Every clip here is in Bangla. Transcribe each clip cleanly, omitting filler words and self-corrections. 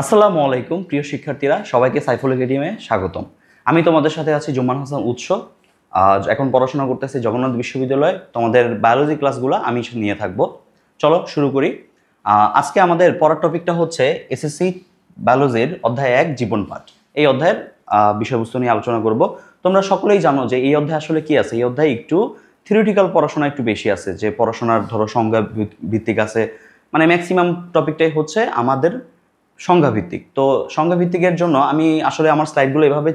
আসসালামু আলাইকুম প্রিয় শিক্ষার্থীরা, সবাইকে সাইফুল একাডেমিতে স্বাগতম। আমি তোমাদের সাথে আছি জুম্মান হাসান উৎস। আজ এখন পড়াশোনা করতেছি জগন্নাথ বিশ্ববিদ্যালয়ে। তোমাদের বায়োলজি ক্লাসগুলো আমি নিয়ে থাকবো। চলো শুরু করি। আজকে আমাদের পড়ার টপিকটা হচ্ছে এসএসসি বায়োলজির অধ্যায় 1 জীবন পাঠ। এই অধ্যায়ের বিষয়বস্তু নিয়ে আলোচনা করব। তোমরা সকলেই জানো যে এই অধ্যায় আসলে কি আছে। এই অধ্যায়ে একটু থিওরিটিক্যাল পড়াশোনা একটু বেশি আছে, যে পড়াশোনার ধরো সংজ্ঞা ভিত্তিক আছে, মানে ম্যাক্সিমাম টপিকটাই হচ্ছে আমাদের সংজ্ঞা ভিত্তিক। তো সংজ্ঞা ভিত্তিকের জন্য আমি আসলে আমার স্লাইডগুলো এভাবে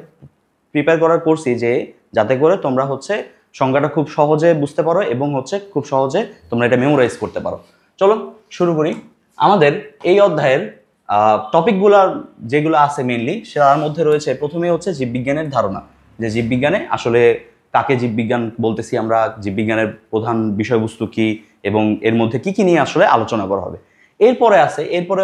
প্রিপেয়ার করার করছি যে যাতে করে তোমরা হচ্ছে সংজ্ঞাটা খুব সহজে বুঝতে পারো এবং হচ্ছে খুব সহজে তোমরা এটা মেমোরাইজ করতে পারো। চলো শুরু করি। আমাদের এই অধ্যায়ের টপিকগুলো যেগুলো আছে মেইনলি সেটার মধ্যে রয়েছে প্রথমে হচ্ছে জীববিজ্ঞানের ধারণা, যে জীববিজ্ঞানে আসলে কাকে জীববিজ্ঞান বলতেছি আমরা, জীববিজ্ঞানের প্রধান বিষয়বস্তু কি এবং এর মধ্যে কি কি নিয়ে আসলে আলোচনা করা হবে। এরপরে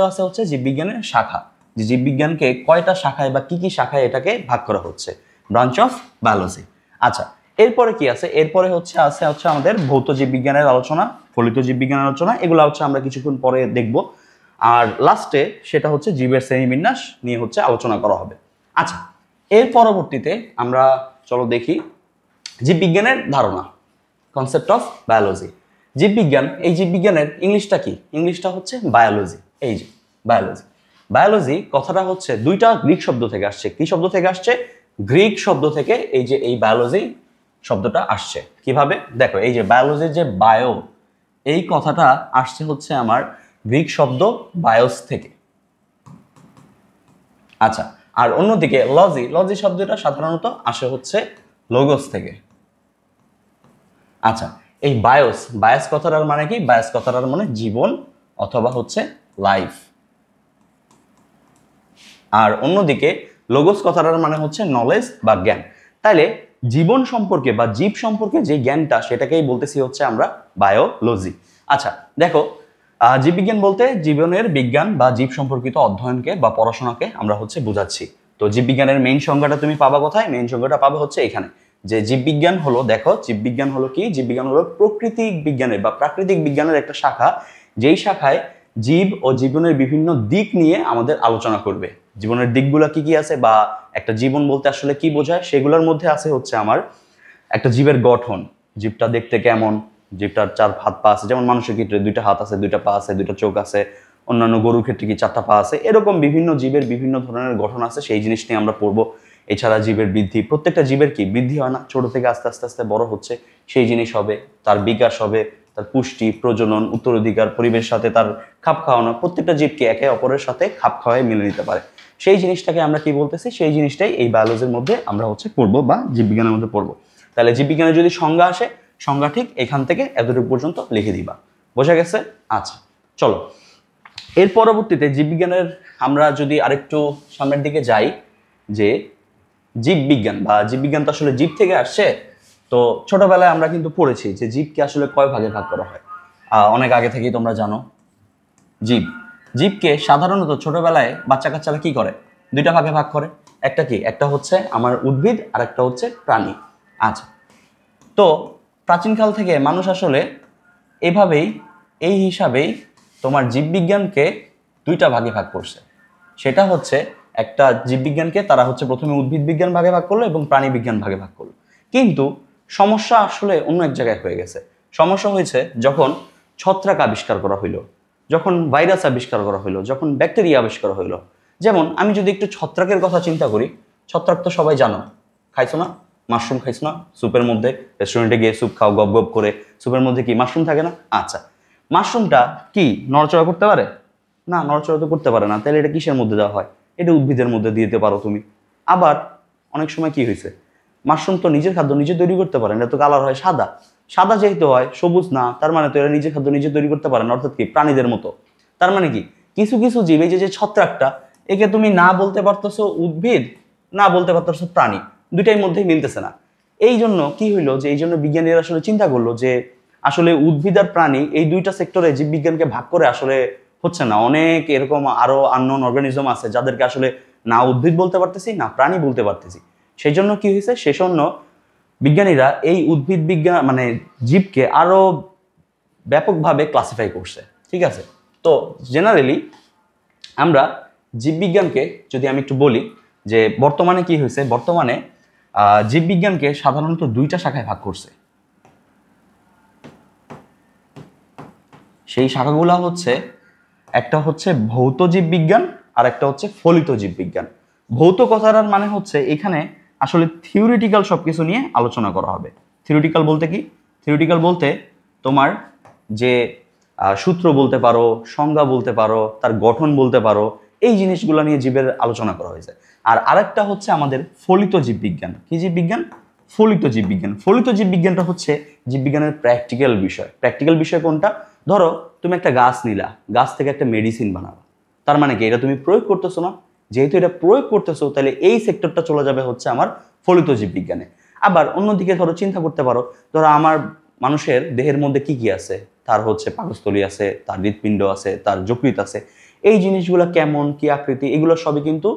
আছে হচ্ছে জীববিজ্ঞানের শাখা, যে জীববিজ্ঞানকে কয়টা শাখায় বা কি কি শাখায় এটাকে ভাগ করা হচ্ছে, ব্রাঞ্চ অফ বায়োলজি। আচ্ছা, এরপরে কি আছে? এরপরে হচ্ছে আমাদের ভৌত জীববিজ্ঞানের আলোচনা, ফলিত জীববিজ্ঞানের আলোচনা, এগুলো হচ্ছে আমরা কিছুক্ষণ পরে দেখব। আর লাস্টে সেটা হচ্ছে জীবের শ্রেণীবিন্যাস নিয়ে হচ্ছে আলোচনা করা হবে। আচ্ছা, এর পরবর্তীতে আমরা চলো দেখি জীববিজ্ঞানের ধারণা, কনসেপ্ট অফ বায়োলজি। জীববিজ্ঞান, এই জীববিজ্ঞানের ইংলিশটা কি? ইংলিশটা হচ্ছে বায়োলজি। এই যে বায়োলজি, বায়োলজি কথাটা হচ্ছে দুইটা গ্রিক শব্দ থেকে আসছে। কি শব্দ থেকে আসছে? গ্রিক শব্দ থেকে এই যে এই বায়োলজি শব্দটা আসছে। কিভাবে? দেখো, এই যে বায়োলজির যে বায়ো, এই কথাটা আসছে হচ্ছে আমার গ্রিক শব্দ বায়োস থেকে। আচ্ছা, আর অন্যদিকে লজি শব্দটা সাধারণত আসে হচ্ছে লোগোস থেকে। আচ্ছা, এই বায়োস কথাটার মানে কি? বায়োস কথাটার মানে জীবন অথবা হচ্ছে লাইফ। আর অন্যদিকে লোগোস কথাটার মানে হচ্ছে নলেজ বা জ্ঞান। তাইলে জীবন সম্পর্কে বা জীব সম্পর্কে যে জ্ঞানটা, সেটাকেই বলতেছি হচ্ছে আমরা বায়োলজি। আচ্ছা দেখো, জীববিজ্ঞান বলতে জীবনের বিজ্ঞান বা জীব সম্পর্কিত অধ্যয়নকে বা পড়াশোনাকে আমরা হচ্ছে বোঝাচ্ছি। তো জীববিজ্ঞানের মেইন সংজ্ঞাটা তুমি পাবা কোথায়? মেইন সংজ্ঞাটা পাবে হচ্ছে এখানে, যে জীববিজ্ঞান হলো, দেখো জীববিজ্ঞান হলো কি? জীববিজ্ঞান হলো প্রকৃতিক বিজ্ঞানের বা প্রাকৃতিক বিজ্ঞানের একটা শাখা, যেই শাখায় জীব ও জীবনের বিভিন্ন দিক নিয়ে আমাদের আলোচনা করবে। জীবনের দিকগুলো কি কি আছে বা একটা জীবন বলতে আসলে কি বোঝায়, সেগুলোর মধ্যে আছে হচ্ছে আমার একটা জীবের গঠন, জীবটা দেখতে কেমন, জীবটার 4 হাত পা আছে, যেমন মানুষের ক্ষেত্রে 2টা হাত আছে, 2টা পা আছে, 2টা চোখ আছে, অন্যান্য গরুর ক্ষেত্রে কি 4টা পা আছে, এরকম বিভিন্ন জীবের বিভিন্ন ধরনের গঠন আছে, সেই জিনিস নিয়ে আমরা পড়বো। এছাড়া জীবের বৃদ্ধি, প্রত্যেকটা জীবের কি বৃদ্ধি হয় না, ছোট থেকে আস্তে আস্তে আস্তে বড় হচ্ছে, সেই জিনিস হবে, তার বিকাশ হবে, তার পুষ্টি, প্রজনন, উত্তরাধিকার, পরিবেশের সাথে তার খাপ খাওয়ানো, প্রত্যেকটা জীবকে একে অপরের সাথে খাপ খাওয়ায় মিলে নিতে পারে, সেই জিনিসটাকে আমরা কি বলতেছি? সেই জিনিসটাই এই বায়োলজির মধ্যে আমরা হচ্ছে পড়বো বা জীববিজ্ঞানের মধ্যে পড়বো। তাহলে জীববিজ্ঞানের যদি সংজ্ঞা আসে, সংজ্ঞা ঠিক এখান থেকে এতটুকু পর্যন্ত লিখে দিবা। বোঝা গেছে? আচ্ছা চলো, এর পরবর্তীতে জীববিজ্ঞানের আমরা যদি আরেকটু সামনের দিকে যাই, যে জীববিজ্ঞান বা জীববিজ্ঞান তো আসলে জীব থেকে আসছে। তো ছোটবেলায় আমরা কিন্তু পড়েছি যে জীবকে আসলে কয় ভাগে ভাগ করা হয়। অনেক আগে থেকেই তোমরা জানো জীবকে সাধারণত ছোটবেলায় বাচ্চা কাচ্চারা কি করে? 2টা ভাগে ভাগ করে। একটা কি? একটা হচ্ছে আমার উদ্ভিদ আর একটা হচ্ছে প্রাণী। আচ্ছা, তো প্রাচীনকাল থেকে মানুষ আসলে এই হিসাবেই তোমার জীববিজ্ঞানকে 2টা ভাগে ভাগ করছে। সেটা হচ্ছে একটা জীববিজ্ঞানকে তারা হচ্ছে প্রথমে উদ্ভিদ বিজ্ঞান ভাগে ভাগ করলো এবং প্রাণী বিজ্ঞান ভাগে ভাগ করলো। কিন্তু সমস্যা আসলে অন্য এক জায়গায় হয়ে গেছে। সমস্যা হয়েছে যখন ছত্রাক আবিষ্কার করা হইলো, যখন ভাইরাস আবিষ্কার করা হইলো, যখন ব্যাকটেরিয়া আবিষ্কার হইলো। যেমন আমি যদি একটু ছত্রাকের কথা চিন্তা করি, ছত্রাক তো সবাই জানো, খাইছো না? মাশরুম খাইছো না? স্যুপের মধ্যে রেস্টুরেন্টে গিয়ে স্যুপ খাও, গপ গপ করে, স্যুপের মধ্যে কি মাশরুম থাকে না? আচ্ছা, মাশরুমটা কি নড়াচড়া করতে পারে? না, নড়াচড়া তো করতে পারে না। তাহলে এটা কিসের মধ্যে দেওয়া হয়? এটা উদ্ভিদের মধ্যে দিতে পারো তুমি। আবার অনেক সময় কি হয়েছে, মাশরুম তো নিজের খাদ্য নিজে তৈরি করতে পারে না, এটা তো কালার হয় সাদা। সাদা যেহেতু হয়, সবুজ না, তার মানে তো এরা নিজের খাদ্য নিজে তৈরি করতে পারে না, অর্থাৎ কি প্রাণীদের মতো। তার মানে কি কিছু কিছু জীব, এই যে ছত্রাকটা, একে তুমি না বলতে পারতেছো উদ্ভিদ, না বলতে পারতেছো প্রাণী, দুইটাই মধ্যেই মিলতেছে না। এই জন্য কি হইলো, যে এই জন্য বিজ্ঞানীরা আসলে চিন্তা করলো যে আসলে উদ্ভিদ আর প্রাণী এই 2টা সেক্টরে জীববিজ্ঞানকে ভাগ করে আসলে হচ্ছে না। অনেক এরকম আরো আননোন অর্গানিজম আছে যাদেরকে আসলে না উদ্ভিদ বলতে পারতেছি, না প্রাণী বলতে পারতেছি। সেই জন্য কি হয়েছে, সেজন্য বিজ্ঞানীরা এই উদ্ভিদ বিজ্ঞান মানে জীবকে আরো ব্যাপকভাবে ক্লাসিফাই করছে। ঠিক আছে? তো জেনারেলি আমরা জীববিজ্ঞানকে যদি আমি একটু বলি যে বর্তমানে কি হয়েছে, বর্তমানে জীববিজ্ঞানকে সাধারণত দুইটা শাখায় ভাগ করছে। সেই শাখাগুলো হচ্ছে, একটা হচ্ছে ভৌত জীববিজ্ঞান আর একটা হচ্ছে ফলিত জীববিজ্ঞান। ভৌত কথাটার মানে হচ্ছে এখানে আসলে থিওরিটিক্যাল সবকিছু নিয়ে আলোচনা করা হবে। থিওরিটিক্যাল বলতে কি? থিওরিটিক্যাল বলতে তোমার যে সূত্র বলতে পারো, সংজ্ঞা বলতে পারো, তার গঠন বলতে পারো, এই জিনিসগুলো নিয়ে জীবের আলোচনা করা হয়েছে। আর আরেকটা হচ্ছে আমাদের ফলিত জীববিজ্ঞান। কি জীববিজ্ঞান? ফলিত জীববিজ্ঞান। ফলিত জীববিজ্ঞানটা হচ্ছে জীববিজ্ঞানের প্র্যাকটিক্যাল বিষয়। প্র্যাকটিক্যাল বিষয় কোনটা? ধরো তুমি একটা গাছ নিলা, গাছ থেকে একটা মেডিসিন বানাবা, তার মানে কি এটা তুমি প্রয়োগ করতেছো না? যেহেতু এটা প্রয়োগ করতেছো, তাহলে এই সেক্টরটা চলে যাবে হচ্ছে আমার ফলিত জীববিজ্ঞানে। আবার অন্যদিকে ধরো চিন্তা করতে পারো, ধরো আমার মানুষের দেহের মধ্যে কি কি আছে, তার হচ্ছে পাকস্থলী আছে, তার হৃৎপিণ্ড আছে, তার যকৃৎ আছে, এই জিনিসগুলো কেমন, কি আকৃতি, এগুলো সবই কিন্তু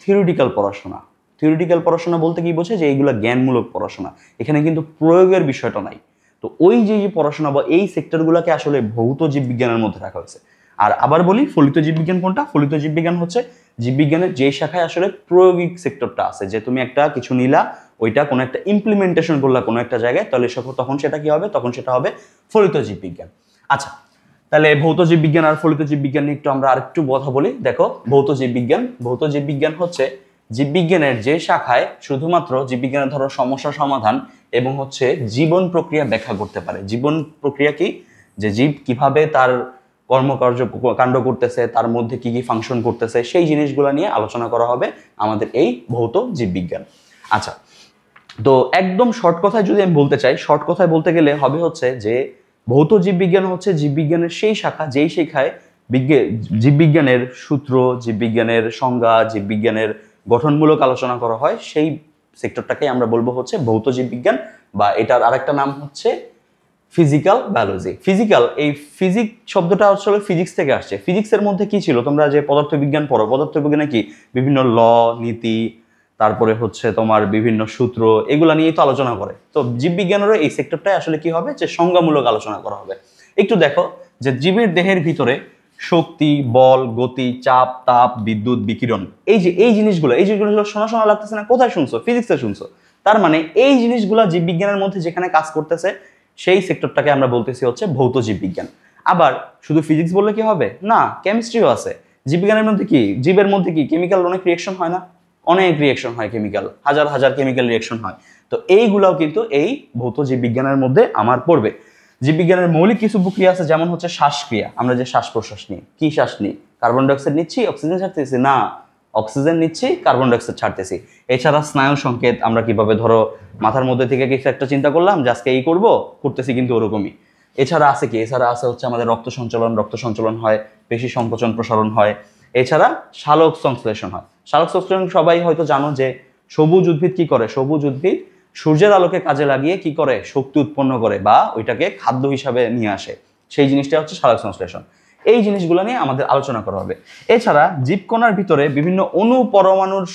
থিওরিটিক্যাল পড়াশোনা। থিওরিটিক্যাল পড়াশোনা বলতে কি বোঝে? যে এইগুলো জ্ঞানমূলক পড়াশোনা, এখানে কিন্তু প্রয়োগের বিষয়টা নাই। তো ওই যে পড়াশোনা বা এই সেক্টরগুলোকে আসলে ভৌত জীববিজ্ঞানের মধ্যে রাখা হয়েছে। আর আবার বলি, ফলিত জীববিজ্ঞান কোনটা? ফলিত জীববিজ্ঞান হচ্ছে জীববিজ্ঞানের যে শাখায় আসলে প্রয়োগিক সেক্টরটা আছে, যে তুমি একটা কিছু নিলা, ওইটা কোনো একটা ইমপ্লিমেন্টেশন করলা কোনো একটা জায়গায়, তাহলে তখন সেটা কি হবে? তখন সেটা হবে ফলিত জীববিজ্ঞান। আচ্ছা, তাহলে ভৌত জীববিজ্ঞান আর ফলিত জীববিজ্ঞান নিয়ে একটু আমরা আরেকটু কথা বলি। দেখো, ভৌত জীববিজ্ঞান, ভৌত জীববিজ্ঞান হচ্ছে জীববিজ্ঞানের যে শাখায় শুধুমাত্র জীববিজ্ঞানের ধরো সমস্যা সমাধান এবং হচ্ছে জীবন প্রক্রিয়া ব্যাখ্যা করতে পারে। জীবন প্রক্রিয়া কি? যে জীব কিভাবে তার কর্মকার্য কাণ্ড করতেছে, তার মধ্যে কি কি ফাংশন করতেছে, সেই জিনিসগুলো নিয়ে আলোচনা করা হবে আমাদের এই ভৌত জীববিজ্ঞান। আচ্ছা, তো একদম শর্ট কথায় যদি আমি বলতে চাই, শর্ট কথায় বলতে গেলে হবে হচ্ছে যে ভৌত জীববিজ্ঞান হচ্ছে জীববিজ্ঞানের সেই শাখা যেই শাখায় জীববিজ্ঞানের সূত্র, জীববিজ্ঞানের সংজ্ঞা, জীববিজ্ঞানের গঠনমূলক আলোচনা করা হয়, সেই সেক্টরটাকে আমরা বলবো হচ্ছে ভৌত জীববিজ্ঞান, বা এটার আরেকটা নাম হচ্ছে ফিজিক্যাল বায়োলজি। ফিজিক্যাল, এই ফিজিক শব্দটা আসলে ফিজিক্স থেকে আসছে। ফিজিক্সের মধ্যে কি ছিল? তোমরা যে পদার্থবিজ্ঞান পড়ো, পদার্থবিজ্ঞানে কি বিভিন্ন ল, নীতি, তারপরে হচ্ছে তোমার বিভিন্ন সূত্র, এগুলা নিয়েই তো আলোচনা করে। তো জীববিজ্ঞানেরও এই সেক্টরটাই আসলে কি হবে? যে সংজ্ঞামূলক আলোচনা করা হবে। একটু দেখো যে জীবের দেহের ভিতরে শক্তি, বল, গতি, চাপ, তাপ, বিদ্যুৎ, বিকিরণ, এই জিনিসগুলো শোনা শোনা লাগতেছে না? কোথায় শুনছো? ফিজিক্সে শুনছো। তার মানে এই জিনিসগুলা জীববিজ্ঞানের মধ্যে যেখানে কাজ করতেছে, সেই সেক্টরটাকে আমরা বলতেছি হচ্ছে ভৌত জীববিজ্ঞান। আবার শুধু ফিজিক্স বললে কি হবে? না, কেমিস্ট্রিও আছে জীববিজ্ঞানের মধ্যে। কি জীবের মধ্যে কি কেমিক্যাল অনেক রিয়েকশন হয় না? অনেক রিয়েকশন হয়, কেমিক্যাল হাজার হাজার কেমিক্যাল রিয়েকশন হয়। তো এইগুলাও কিন্তু এই ভৌত জীববিজ্ঞানের মধ্যে আমার পড়বে। জীববিজ্ঞানের মৌলিক কিছু প্রক্রিয়া আছে, যেমন হচ্ছে শ্বাসক্রিয়া। আমরা যে শ্বাস প্রশ্বাস নিই, কি শ্বাস নিই? কার্বন ডাইঅক্সাইড নিচ্ছি, অক্সিজেন ছাড়তেছি না, অক্সিজেন নিচ্ছি, কার্বন ডাইঅক্সাইড ছাড়তেছি। এছাড়া স্নায়ু সংকেত, আমরা কিভাবে ধরো মাথার মধ্যে থেকে কিছু একটা চিন্তা করলাম যে আজকে এই করতেছি কিন্তু ওরকমই। এছাড়া আছে কি? এছাড়া আছে হচ্ছে আমাদের রক্ত সঞ্চালন হয়, পেশি সংকোচন প্রসারণ হয়। এছাড়া সালোক সংশ্লেষণ হয়। সালোক সংশ্লেষণ সবাই হয়তো জানো যে সবুজ উদ্ভিদ কি করে? সবুজ উদ্ভিদ সূর্যের আলোকে কাজে লাগিয়ে কি করে? শক্তি উৎপন্ন করে, বা ওইটাকে খাদ্য হিসাবে নিয়ে আসে। সেই জিনিসটা হচ্ছে সালোক সংশ্লেষণ। এই জিনিসগুলো নিয়ে আমাদের আলোচনা করা হবে। এছাড়া জীবকণার ভিতরে বিভিন্ন অণু পরমাণুর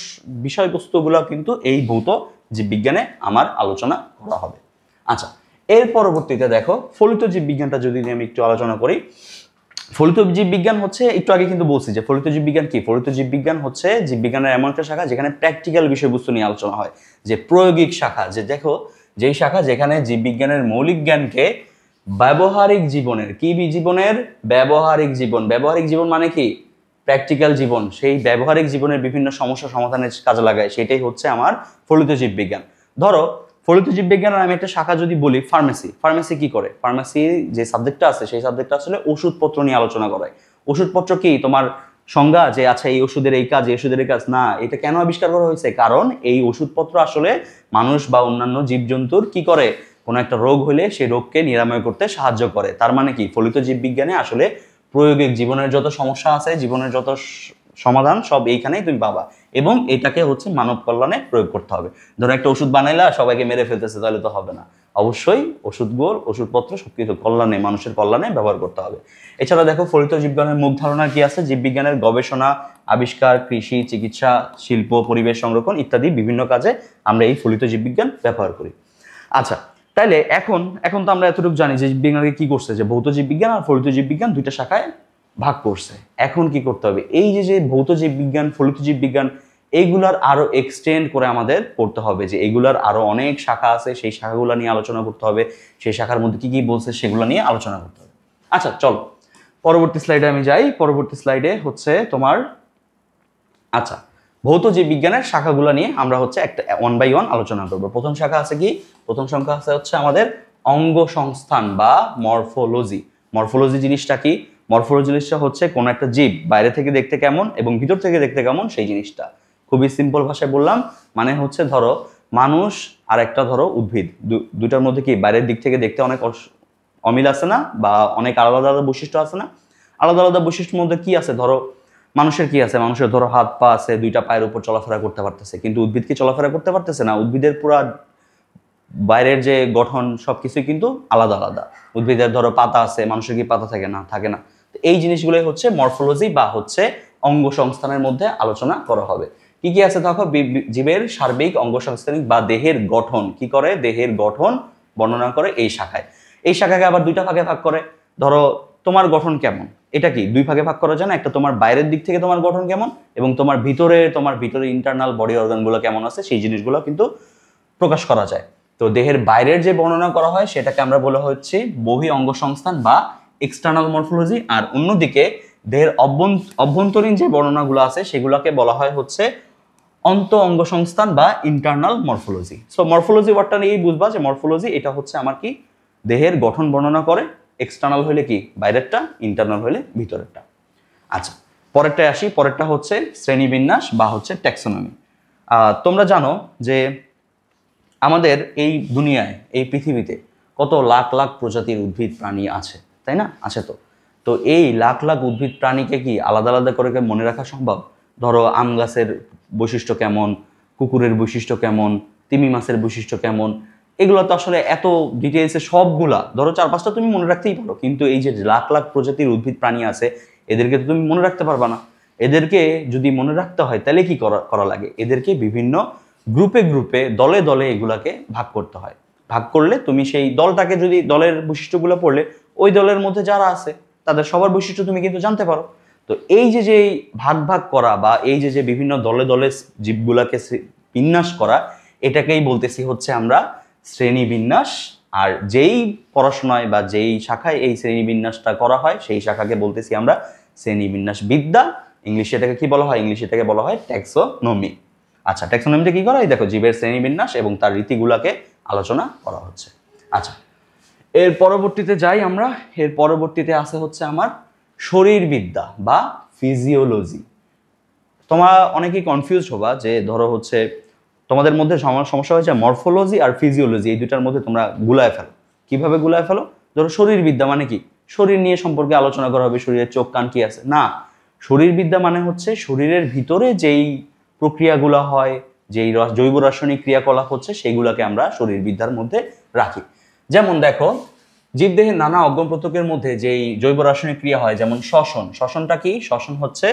বিষয়বস্তুগুলো কিন্তু এই ভৌত জীববিজ্ঞানে আমার আলোচনা করা হবে। আচ্ছা, এর পরবর্তীতে দেখো ফলিত জীববিজ্ঞানটা যদি আমি একটু আলোচনা করি। ফলিত জীববিজ্ঞান হচ্ছে, একটু আগে কিন্তু বলছি যে ফলিত জীববিজ্ঞান কি? ফলিত জীববিজ্ঞান হচ্ছে জীববিজ্ঞানের এমন একটা শাখা যেখানে প্র্যাকটিক্যাল বিষয়বস্তু নিয়ে আলোচনা হয়, যে প্রায়োগিক শাখা। যে দেখো, যেই শাখা যেখানে জীববিজ্ঞানের মৌলিক জ্ঞানকে ব্যবহারিক জীবনের, কি জীবনের? ব্যবহারিক জীবন। ব্যবহারিক জীবন মানে কি? প্র্যাকটিক্যাল জীবন। সেই ব্যবহারিক জীবনের বিভিন্ন সমস্যা সমাধানের কাজে লাগায়, সেটাই হচ্ছে আমার ফলিত জীববিজ্ঞান। ধরো ফলিত জীববিজ্ঞানের আমি একটা শাখা যদি বলি, ফার্মেসি। ফার্মেসি কি করে? ফার্মেসি যে সাবজেক্টটা আছে, সেই সাবজেক্টটা আসলে ওষুধপত্র নিয়ে আলোচনা করায়। ওষুধপত্র কি? তোমার সংজ্ঞা যে আচ্ছা এই ওষুধের এই কাজ, এই ওষুধের এই কাজ না। এটা কেন আবিষ্কার করা হয়েছে? কারণ এই ওষুধপত্র আসলে মানুষ বা অন্যান্য জীবজন্তুর কি করে? কোনো একটা রোগ হলে সেই রোগকে নিরাময় করতে সাহায্য করে। তার মানে কি? ফলিত জীববিজ্ঞানে আসলে প্রায়োগিক জীবনের যত সমস্যা আছে, জীবনের যত সমাধান, সব এইখানেই তুমি পাবা, এবং এটাকে হচ্ছে মানব কল্যাণে প্রয়োগ করতে হবে। ধরো একটা ওষুধ বানাইলা, সবাইকে মেরে ফেলতেছে, তাহলে তো হবে না। অবশ্যই ওষুধপত্র সবকিছু কল্যাণে, মানুষের কল্যাণে ব্যবহার করতে হবে। এছাড়া দেখো ফলিত জীববিজ্ঞানের মূল ধারণা কি আছে? জীববিজ্ঞানের গবেষণা, আবিষ্কার, কৃষি, চিকিৎসা, শিল্প, পরিবেশ সংরক্ষণ ইত্যাদি বিভিন্ন কাজে আমরা এই ফলিত জীববিজ্ঞান ব্যবহার করি। আচ্ছা, তাইলে এখন তো আমরা এতটুকু জানি যে জীববিজ্ঞানকে কি করছে, যে ভৌত জীববিজ্ঞান আর ফলিত জীববিজ্ঞান দুইটা শাখায় ভাগ করছে। এখন কি করতে হবে, এই যে ভৌত জীব বিজ্ঞান, ফলিত জীব বিজ্ঞান, এইগুলার আরো এক্সটেন্ড করে আমাদের করতে হবে, যে এগুলার আরো অনেক শাখা আছে, সেই শাখাগুলো নিয়ে আলোচনা করতে হবে, সেই শাখার মধ্যে কি কি বলছে সেগুলো নিয়ে আলোচনা করতে হবে। আচ্ছা চলো পরবর্তী স্লাইডে আমি যাই। পরবর্তী স্লাইডে হচ্ছে তোমার, আচ্ছা ভৌত জীব বিজ্ঞানের শাখাগুলো নিয়ে আমরা হচ্ছে একটা 1 বাই 1 আলোচনা করব। প্রথম শাখা আছে কি, প্রথম সংখ্যা আছে হচ্ছে আমাদের অঙ্গ সংস্থান বা মরফোলজি। মরফোলজি জিনিসটা কি, মরফোলজি জিনিসটা হচ্ছে কোন একটা জীব বাইরে থেকে দেখতে কেমন এবং ভিতর থেকে দেখতে কেমন সেই জিনিসটা। খুবই সিম্পল ভাষায় বললাম, মানে হচ্ছে ধরো মানুষ আর একটা ধরো উদ্ভিদ, দুটার মধ্যে কি বাইরের দিক থেকে দেখতে অনেক অমিল আছে না, বা অনেক আলাদা আলাদা বৈশিষ্ট্য আছে না। আলাদা আলাদা বৈশিষ্ট্যের মধ্যে কি আছে, ধরো মানুষের কি আছে, মানুষের ধরো হাত পা আছে, দুইটা পায়ের উপর চলাফেরা করতে পারতেছে, কিন্তু উদ্ভিদ কি চলাফেরা করতে পারতেছে না। উদ্ভিদের পুরা বাইরের যে গঠন সবকিছুই কিন্তু আলাদা আলাদা। উদ্ভিদের ধরো পাতা আছে, মানুষের কি পাতা থাকে না, থাকে না। তো এই জিনিসগুলোই হচ্ছে মরফোলজি বা হচ্ছে অঙ্গ সংস্থানের মধ্যে আলোচনা করা হবে। কি কি আছে দেখো, জীবের সার্বিক অঙ্গসংস্থানিক বা দেহের গঠন কি করে, দেহের গঠন বর্ণনা করে এই শাখায়। এই শাখাকে আবার দুইটা ভাগে ভাগ করে। ধরো তোমার গঠন কেমন, এটা কি দুই ভাগে ভাগ করা যায় না, একটা তোমার বাইরের দিক থেকে তোমার গঠন কেমন, এবং তোমার ভিতরে ইন্টারনাল বডি অর্গানগুলো কেমন আছে সেই জিনিসগুলো কিন্তু প্রকাশ করা যায়। তো দেহের বাইরের যে বর্ণনা করা হয় সেটাকে আমরা বলা হচ্ছে বহি অঙ্গসংস্থান বা এক্সটার্নাল মরফোলজি, আর অন্যদিকে দেহের অভ্যন্তরীণ যে বর্ণনাগুলো আছে সেগুলোকে বলা হয় হচ্ছে অন্ত অঙ্গসংস্থান বা ইন্টারনাল মরফোলজি। সো মরফোলজি ওয়ার্ডটা নিয়েই বুঝবা যে মরফোলজি এটা হচ্ছে আমার কি দেহের গঠন বর্ণনা করে, এক্সটার্নাল হইলে কি বাইরেরটা, ইন্টারনাল হইলে ভিতরেরটা। আচ্ছা পরেরটায় আসি, পরেরটা হচ্ছে শ্রেণীবিন্যাস বা হচ্ছে ট্যাক্সোনমি। তোমরা জানো যে আমাদের এই দুনিয়ায়, এই পৃথিবীতে কত লাখ লাখ প্রজাতির উদ্ভিদ প্রাণী আছে, তাই না, আছে তো। তো এই লাখ লাখ উদ্ভিদ প্রাণীকে কি আলাদা আলাদা করে মনে রাখা সম্ভব? ধরো আম গাছের বৈশিষ্ট্য কেমন, কুকুরের বৈশিষ্ট্য কেমন, তিমি মাছের বৈশিষ্ট্য কেমন, এগুলো তো আসলে এত ডিটেলসে সবগুলা ধরো 4-5টা তুমি মনে রাখতেই পারো, কিন্তু এই যে লাখ লাখ প্রজাতির উদ্ভিদ প্রাণী আছে এদেরকে তো তুমি মনে রাখতে পারবা না। এদেরকে যদি মনে রাখতে হয় তাহলে কি করা লাগে, এদেরকে বিভিন্ন গ্রুপে গ্রুপে দলে দলে এগুলাকে ভাগ করতে হয়। ভাগ করলে তুমি সেই দলটাকে, যদি দলের বৈশিষ্ট্যগুলো পড়লে ওই দলের মধ্যে যারা আছে তাদের সবার বৈশিষ্ট্য তুমি কিন্তু জানতে পারো। তো এই যে ভাগ ভাগ করা বা এই যে বিভিন্ন দলে দলে জীবগুলাকে বিন্যাস করা, এটাকেই বলতেছি হচ্ছে আমরা শ্রেণীবিন্যাস। আর যেই পড়াশোনায় বা যেই শাখায় এই শ্রেণীবিন্যাসটা করা হয় সেই শাখাকে বলতেছি আমরা শ্রেণীবিন্যাস বিদ্যা। ইংলিশে এটাকে কি বলা হয়, ইংলিশে এটাকে বলা হয় ট্যাক্সোনমি। আচ্ছা ট্যাক্সোনমিটা কি করা, এই দেখো জীবের শ্রেণীবিন্যাস এবং তার রীতিগুলাকে আলোচনা করা হচ্ছে। আচ্ছা এর পরবর্তীতে যাই আমরা, এর পরবর্তীতে আছে হচ্ছে আমার শরীরবিদ্যা বা ফিজিওলজি। তোমরা অনেকেই কনফিউজ হবা যে ধরো হচ্ছে তোমাদের মধ্যে সমস্যা হয়েছে মরফোলজি আর ফিজিওলজি, এই দুটার মধ্যে তোমরা গুলায় ফেলো। কিভাবে গুলায় ফেলো, ধরো শরীরবিদ্যা মানে কি, শরীর নিয়ে সম্পর্কে আলোচনা করা হবে, শরীরের চোখ কান কি আছে, না। শরীরবিদ্যা মানে হচ্ছে শরীরের ভিতরে যেই প্রক্রিয়াগুলো হয়, যেই জৈব রাসায়নিক ক্রিয়াকলাপ হচ্ছে সেগুলোকে আমরা শরীরবিদ্যার মধ্যে রাখি। যেমন দেখো জীবদেহের নানা অঙ্গ প্রত্যঙ্গের মধ্যে যেই জৈব রাসায়নিক ক্রিয়া হয়, যেমন শ্বসন। শ্বসনটা কি, শ্বসন হচ্ছে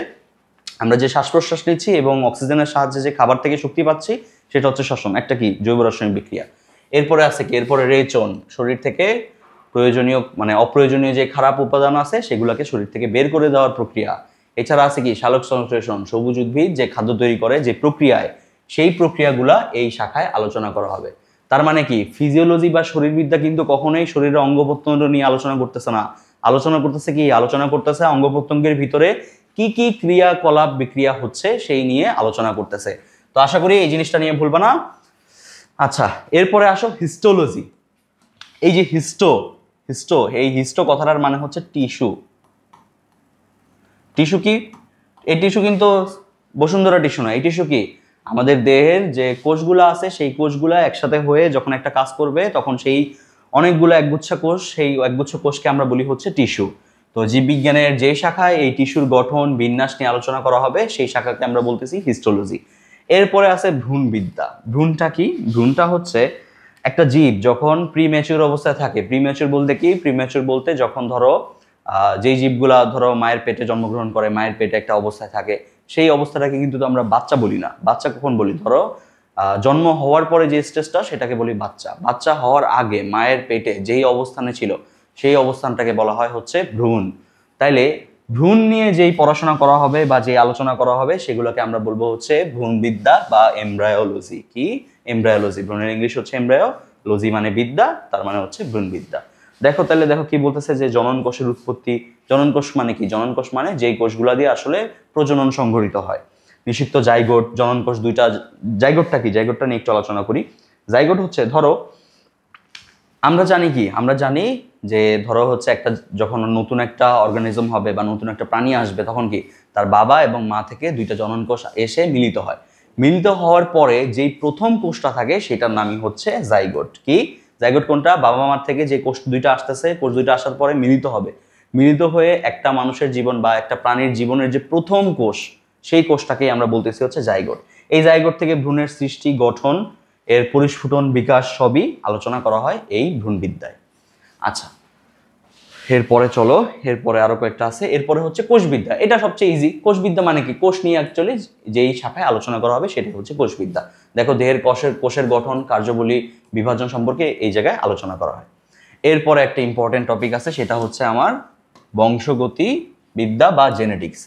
আমরা যে শ্বাস প্রশ্বাস নিচ্ছি এবং অক্সিজেনের সাহায্যে যে খাবার থেকে শক্তি পাচ্ছি সেটা হচ্ছে শ্বসন, একটা কি জৈব রাসায়নিক বিক্রিয়া। এরপরে আছে কি, এরপরে রেচন, শরীর থেকে প্রয়োজনীয় মানে অপ্রয়োজনীয় যে খারাপ উপাদান আছে সেগুলোকে শরীর থেকে বের করে দেওয়ার প্রক্রিয়া। এছাড়া আছে কি সালোক সংশ্লেষণ, সবুজ উদ্ভিদ যে খাদ্য তৈরি করে যে প্রক্রিয়ায়, সেই প্রক্রিয়াগুলা এই শাখায় আলোচনা করা হবে। তার মানে কি ফিজিওলজি বা শরীরবিদ্যা কিন্তু কখনোই শরীরের অঙ্গ প্রত্যঙ্গ নিয়ে আলোচনা করতেছে না, আলোচনা করতেছে কি, আলোচনা করতেছে অঙ্গ প্রত্যঙ্গের ভিতরে কি কি ক্রিয়াকলাপ বিক্রিয়া হচ্ছে সেই নিয়ে আলোচনা করতেছে। তো আশা করি এই জিনিসটা নিয়ে ভুলবা না। আচ্ছা এরপরে আসো হিস্টোলজি। এই যে হিস্টো এই হিস্টো কথাটার মানে হচ্ছে টিস্যু। টিস্যু কি, এই টিস্যু কিন্তু বসুন্ধরা টিস্যু না, এই টিস্যু কি আমাদের দেহের যে কোষগুলো আছে সেই কোষগুলো একসাথে হয়ে যখন একটা কাজ করবে তখন সেই অনেকগুলো একগুচ্ছ কোষ, সেই একগুচ্ছ কোষকে আমরা বলি হচ্ছে টিস্যু। তো জীববিজ্ঞানের যে শাখায় এই টিস্যুর গঠন বিন্যাস নিয়ে আলোচনা করা হবে সেই শাখাকে আমরা বলতেছি হিস্টোলজি। এরপরে আছে ভ্রূণবিদ্যা। ভ্রূণটা কি, ভ্রূণটা হচ্ছে একটা জীব যখন প্রিম্যাচিউর অবস্থায় থাকে। প্রিম্যাচিউর বলতে কি, প্রিম্যাচিউর বলতে যখন ধরো যেই জীবগুলা ধরো মায়ের পেটে জন্মগ্রহণ করে, মায়ের পেটে একটা অবস্থায় থাকে, সেই অবস্থাটাকে কিন্তু আমরা বাচ্চা বলি না। বাচ্চা কখন বলি, ধরো জন্ম হওয়ার পরে যে স্টেজটা সেটাকে বলি বাচ্চা। বাচ্চা হওয়ার আগে মায়ের পেটে যেই অবস্থানে ছিল সেই অবস্থানটাকে বলা হয় হচ্ছে ভ্রূণ। তাইলে ভ্রূণ নিয়ে যেই পড়াশোনা করা হবে বা যে আলোচনা করা হবে সেগুলোকে আমরা বলবো হচ্ছে ভ্রূণবিদ্যা বা এমব্রায়োলজি। কি? এমব্রায়োলজি। ভ্রূণের ইংলিশ হচ্ছে এমব্রায়োলজি, মানে বিদ্যা, তার মানে হচ্ছে ভ্রূণবিদ্যা। দেখো তাহলে, দেখো কি বলতেছে যে জনন কোষের উৎপত্তি। জনন কোষ মানে কি? জনন কোষ মানে যেই কোষগুলা দিয়ে আসলে প্রজনন সংঘটিত হয়। নিষিক্ত জাইগোট, জনন কোষ দুইটা। জাইগোটটা কি? জাইগোটটা নিয়ে একটু আলোচনা করি। জাইগোট হচ্ছে, ধরো আমরা জানি কি, আমরা জানি যে ধরো হচ্ছে একটা, যখন নতুন একটা অর্গানিজম হবে বা নতুন একটা প্রাণী আসবে, তখন কি তার বাবা এবং মা থেকে দুইটা জনন কোষ এসে মিলিত হয়। মিলিত হওয়ার পরে যেই প্রথম কোষটা থাকে সেটার নামই হচ্ছে জাইগোট। কি? জাইগোট কোনটা? বাবা মার থেকে যে কোষ দুইটা আসতেছে, কোষ দুইটা আসার পরে মিলিত হবে। মিলিত হয়ে একটা মানুষের জীবন বা একটা প্রাণীর জীবনের যে প্রথম কোষ, সেই কোষটাকেই আমরা বলতেছি হচ্ছে জাইগোট। এই জাইগোট থেকে ভ্রূণের সৃষ্টি, গঠন, এর পরিস্ফুটন, বিকাশ সবই আলোচনা করা হয় এই ভ্রূণবিদ্যায়। আচ্ছা, এরপরে চলো, এরপরে আরো কয়েকটা আছে। এরপরে হচ্ছে কোষবিদ্যা। এটা সবচেয়ে ইজি। কোষবিদ্যা মানে কি? কোষ নিয়ে অ্যাকচুয়ালি যেই শাখায় আলোচনা করা হবে সেটা হচ্ছে কোষবিদ্যা। দেখো দেহের কোষের গঠন, কার্যাবলী, বিভাজন সম্পর্কে এই জায়গায় আলোচনা করা হয়। এরপরে একটা ইম্পর্টেন্ট টপিক আছে, সেটা হচ্ছে আমার বংশগতি বিদ্যা বা জেনেটিক্স।